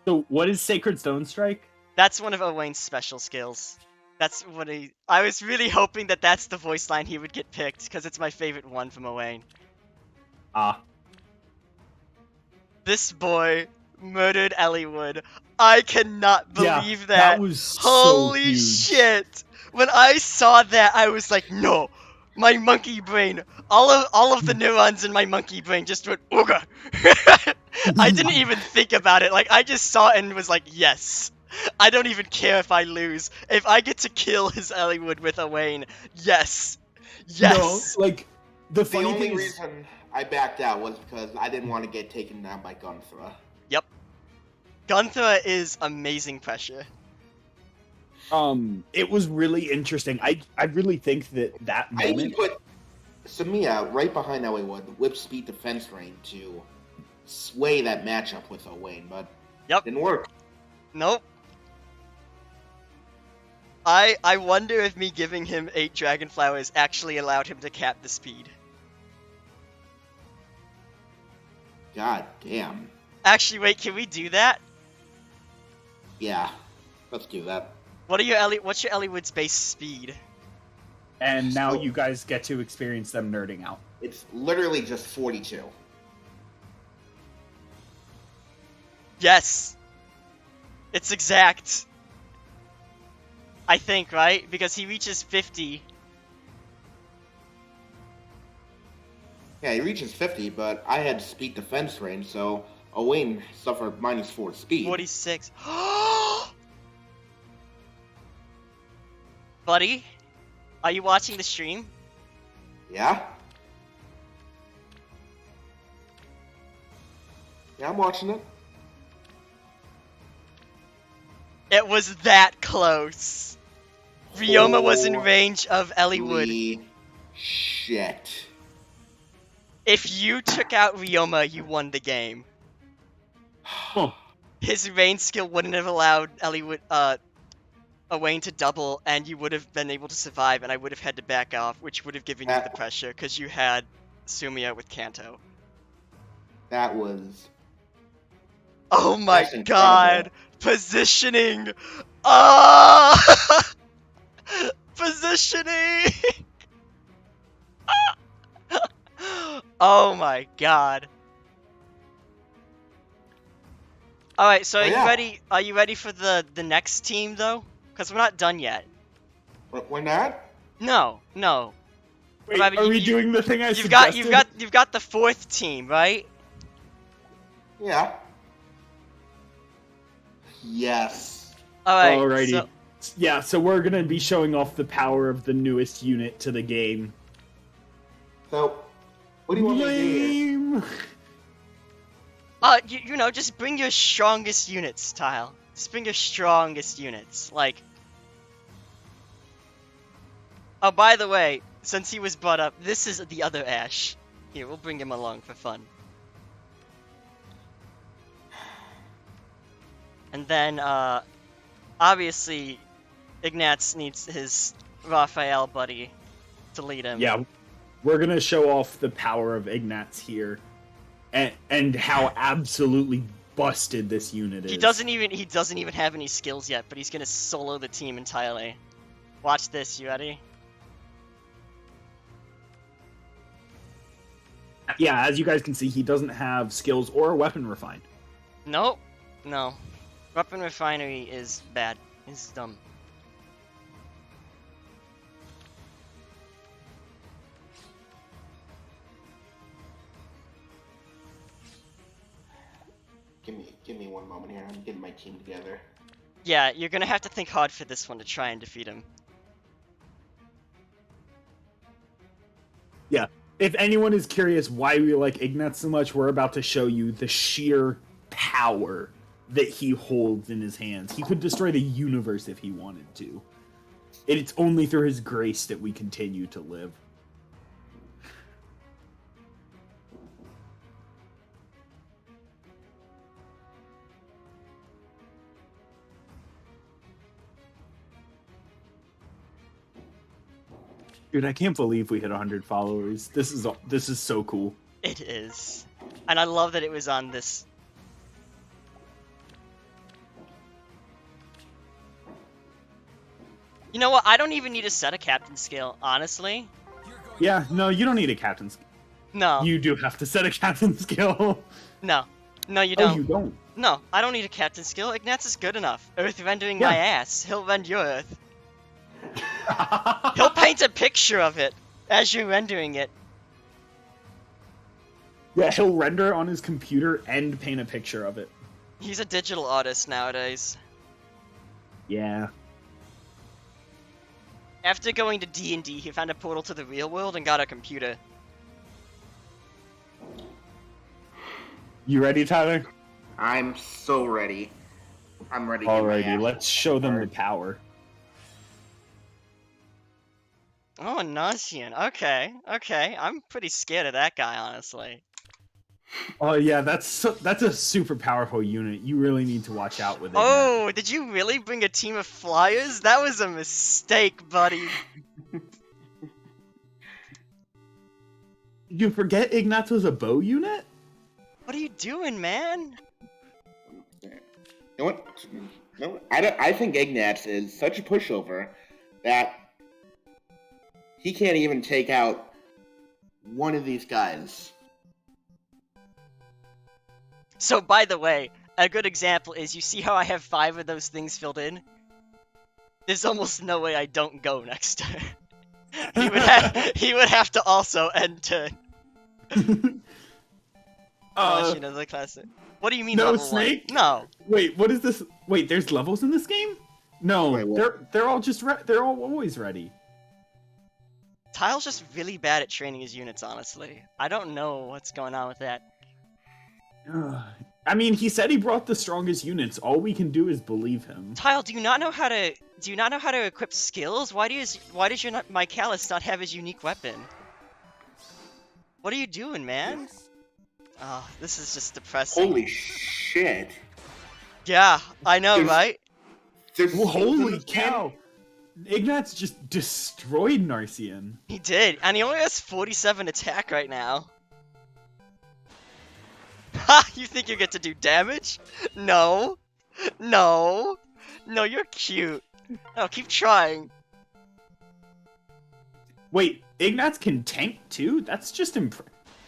So what is Sacred Stone Strike? That's one of Owain's special skills. That's what I was really hoping that that's the voice line he would get picked, because it's my favorite one from Owain. Ah. This boy murdered Elliewood. I cannot believe that. That was so Holy huge. shit! When I saw that, I was like, no! My monkey brain, all of the neurons in my monkey brain just went ooga. I didn't even think about it. Like, I just saw it and was like, yes. I don't even care if I lose. If I get to kill his Elliewood with Owain, yes. Yes. No, like, the The funny only thing is... reason I backed out was because I didn't want to get taken down by Gunthra. Yep. Gunthra is amazing pressure. It was really interesting. I really think that I even moment... put Samia right behind Elliewood, whip speed defense range to sway that matchup with Owain, but Yep. didn't work. Nope. I wonder if me giving him 8 Dragon Flowers actually allowed him to cap the speed. God damn. Actually, wait, can we do that? Yeah, let's do that. What's your Elliewood's base speed? And now you guys get to experience them nerding out. It's literally just 42. Yes. It's exact. I think, right? Because he reaches 50. Yeah, he reaches 50, but I had speed defense range, so Owain suffered -4 speed. 46. Buddy, are you watching the stream? Yeah? Yeah, I'm watching it. It was that close. Ryoma was in range of Elliewood. Holy shit. If you took out Ryoma, you won the game. Huh. His range skill wouldn't have allowed Owain to double, and you would have been able to survive, and I would have had to back off, which would have given you the pressure, because you had Sumia with Kanto. That was... Oh my That's incredible. god! Positioning! Ah! Positioning! Oh my god. Alright, so are you ready? Are you ready for the next team though? Because we're not done yet. We're not? No, no. Wait, But, I mean, are we doing the thing I you've suggested? got the 4th team, right? Yeah. Yes. Alright. Alrighty. So, Yeah, so we're gonna be showing off the power of the newest unit to the game. So, what do you want me to do here? Lame. you know, just bring your strongest units, Tile. Just bring your strongest units. Like... Oh, by the way, since he was brought up, this is the other Ash. Here, we'll bring him along for fun. And then, obviously, Ignatz needs his Raphael buddy to lead him. Yeah, we're gonna show off the power of Ignatz here, and how absolutely busted this unit is. He doesn't even have any skills yet, but he's gonna solo the team entirely. Watch this, you ready? Yeah, as you guys can see, he doesn't have skills or weapon refined. Nope. No. Weapon refinery is bad. It's dumb. Give me one moment here. I'm getting my team together. Yeah, you're gonna have to think hard for this one to try and defeat him. Yeah. If anyone is curious why we like Ignatz so much, we're about to show you the sheer power that he holds in his hands. He could destroy the universe if he wanted to. And it's only through his grace that we continue to live. Dude, I can't believe we hit 100 followers. This is so cool. It is. And I love that it was on this. You know what? I don't even need to set a captain skill, honestly. Yeah, no, you don't need a captain skill. No. You do have to set a captain skill. No. No, you Oh, don't. you don't. No, I don't need a captain skill. Ignatz is good enough. Earth rendering Yeah. my ass. He'll rend your Earth. He'll paint a picture of it as you're rendering it. Yeah, he'll render on his computer and paint a picture of it. He's a digital artist nowadays. Yeah. After going to D&D, he found a portal to the real world and got a computer. You ready, Tyler? I'm so ready. I'm ready to get my Alrighty, ass let's show them the hard. power. Oh, Nasian. Okay, okay. I'm pretty scared of that guy, honestly. Oh yeah, that's a super powerful unit. You really need to watch out with it. Oh, did you really bring a team of flyers? That was a mistake, buddy. You forget Ignatz was a bow unit? What are you doing, man? You know what? No, I think Ignatz is such a pushover that he can't even take out one of these guys. So, by the way, a good example is you see how I have 5 of those things filled in? There's almost no way I don't go next turn. he would have to also end turn. You know, the classic. What do you mean No level snake? 1? No. Wait, what is this? Wait, there's levels in this game? No, Wait, what? they're all just they're all always ready. Tyle's just really bad at training his units, honestly. I don't know what's going on with that. I mean, he said he brought the strongest units. All we can do is believe him. Tile, do you not know how to equip skills? Why does your Michaelis not have his unique weapon? What are you doing, man? Oh, this is just depressing. Holy shit. Yeah, I know, There's- right? Well, holy cow! Ignatz just destroyed Narcian. He did, and he only has 47 attack right now. Ha! You think you get to do damage? No. No. No, you're cute. No, keep trying. Wait, Ignatz can tank too? That's just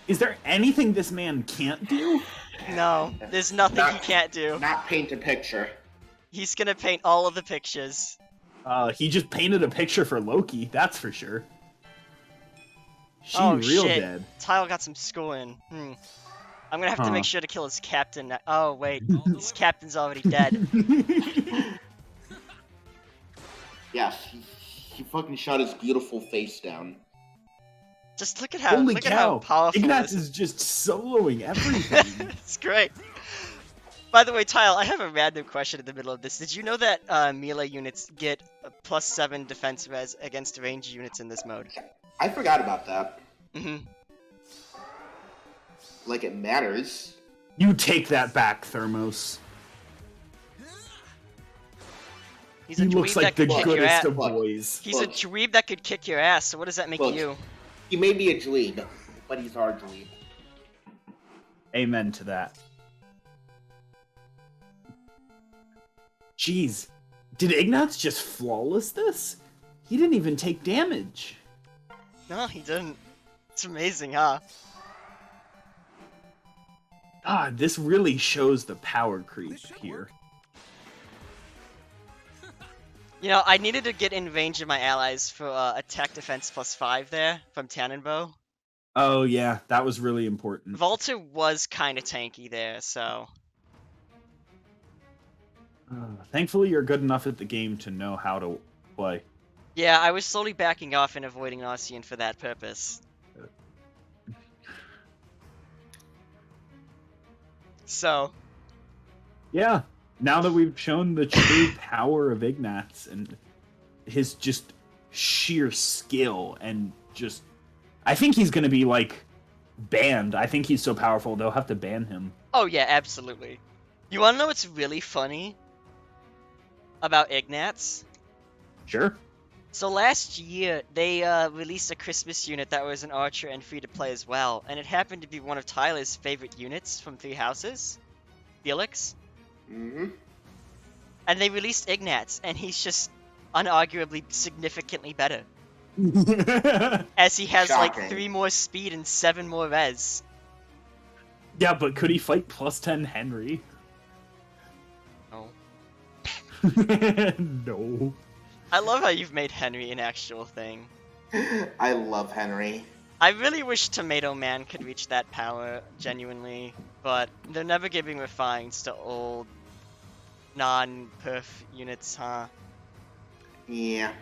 Is there anything this man can't do? No, there's nothing he can't do. Not paint a picture. He's gonna paint all of the pictures. He just painted a picture for Loki, that's for sure. She Oh, real shit. dead. Tile got some schooling. I'm gonna have to Huh. make sure to kill his captain. Oh, wait. His captain's already dead. Yes, he fucking shot his beautiful face down. Just look at how Holy look cow! at how powerful Ignatz this is just soloing everything. It's great. By the way, Tile, I have a random question in the middle of this. Did you know that melee units get a +7 defense res against ranged units in this mode? I forgot about that. Mm-hmm. Like it matters. You take that back, Thermos. He's He a looks dweeb like that the could kick your ass. goodest of boys. He's a dweeb that could kick your ass, so what does that make Look. you? He may be a dweeb, but he's our dweeb. Amen to that. Jeez, did Ignatz just flawless this? He didn't even take damage. No, he didn't. It's amazing, huh? God, this really shows the power creep here. You know, I needed to get in range of my allies for attack defense +5 there from Tannenbow. Oh yeah, that was really important. Volta was kind of tanky there, so... Thankfully, you're good enough at the game to know how to play. Yeah, I was slowly backing off and avoiding Ossian for that purpose. So... Yeah, now that we've shown the true power of Ignatz and his just sheer skill and just... I think he's going to be, like, banned. I think he's so powerful, they'll have to ban him. Oh yeah, absolutely. You wanna know what's really funny about Ignatz? Sure. So last year, they released a Christmas unit that was an archer and free-to-play as well, and it happened to be one of Tyler's favorite units from Three Houses, Felix. Mm-hmm. And they released Ignatz, and he's just unarguably significantly better. As he has Shocking. like 3 more speed and 7 more res. Yeah, but could he fight +10 Henry? No. No. I love how you've made Henry an actual thing. I love Henry. I really wish Tomato Man could reach that power, genuinely, but they're never giving refines to old, non-perf units, huh? Yeah.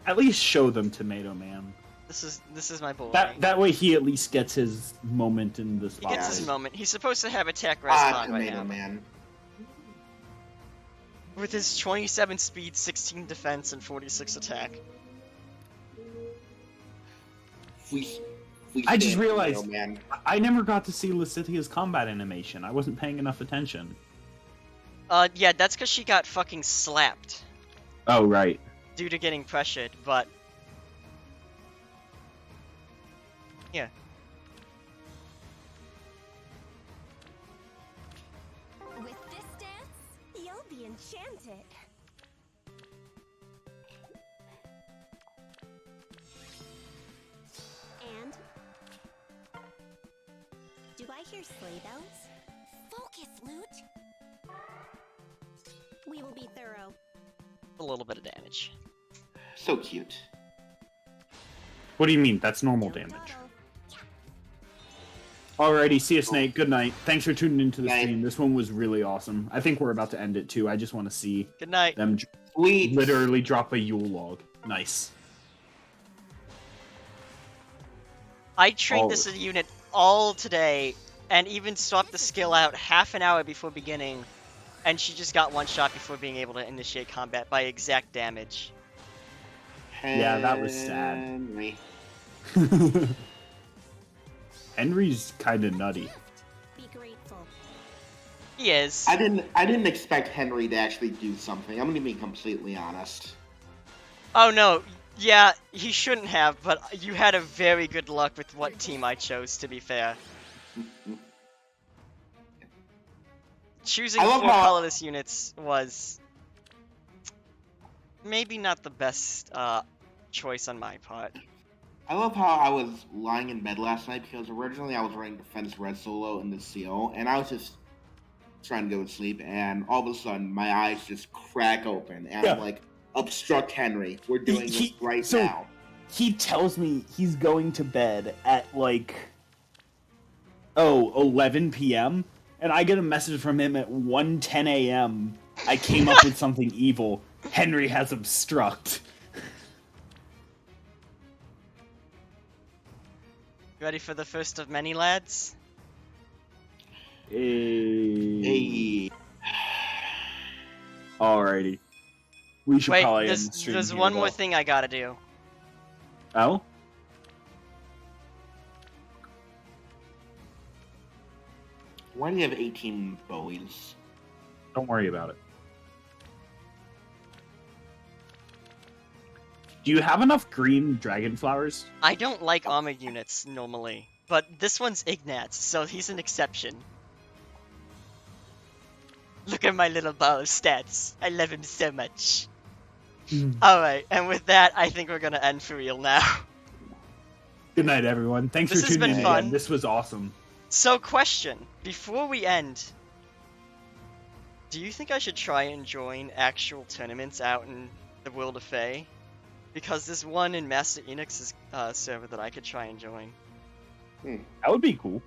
At least show them Tomato Man. This is my boy. That way he at least gets his moment in the He spotlight. gets his moment. He's supposed to have attack respawn right Tomato now. Man. With his 27 speed, 16 defense, and 46 attack. We I just stand realized- Tomato Man. I never got to see Lysithia's combat animation. I wasn't paying enough attention. Yeah, that's because she got fucking slapped Oh, right. due to getting pressured, but... Yeah. With this dance, you'll be enchanted. And do I hear sleigh bells? Focus, Loot. We will be thorough. A little bit of damage. So cute. What do you mean? That's normal damage. Alrighty, see you, Snake. Good night. Thanks for tuning into the Night. stream. This one was really awesome. I think we're about to end it, too. I just want to see Good night. them Sweet. literally drop a Yule log. Nice. I trained this unit all today, and even swapped the skill out half an hour before beginning, and she just got one shot before being able to initiate combat by exact damage. Yeah, that was sad. Henry. Henry's kind of nutty. Be grateful. He is. I didn't expect Henry to actually do something. I'm gonna be completely honest. Oh no, yeah, he shouldn't have, but you had a very good luck with what team I chose, to be fair. Choosing I 4 love how- colorless units was maybe not the best choice on my part. I love how I was lying in bed last night because originally I was running Defense Red Solo in the CO, and I was just trying to go to sleep, and all of a sudden my eyes just crack open, and Yeah. I'm like, obstruct Henry. We're doing this right so- now. He tells me he's going to bed at, like, 11 p.m., and I get a message from him at 1:10 a.m. I came up with something evil. Henry has obstruct. Ready for the first of many, lads? Hey. Alrighty. We should Wait, probably end the there's, stream there's here, one more though. thing I gotta do. Oh? Why do you have 18 Bowies? Don't worry about it. Do you have enough green dragon flowers? I don't like armor units normally, but this one's Ignatz, so he's an exception. Look at my little ball of stats. I love him so much. Alright, and with that, I think we're gonna end for real now. Good night, everyone. Thanks This for has tuning been in fun. again. This was awesome. So, question, before we end, do you think I should try and join actual tournaments out in the world of Fae? Because there's one in Master Enix's server that I could try and join. That would be cool.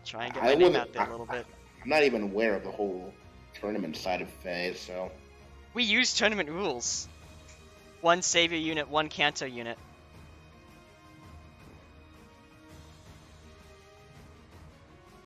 Try and get my name out there a little bit. I'm not even aware of the whole tournament side of phase, so We use tournament rules. 1 savior unit, 1 canto unit.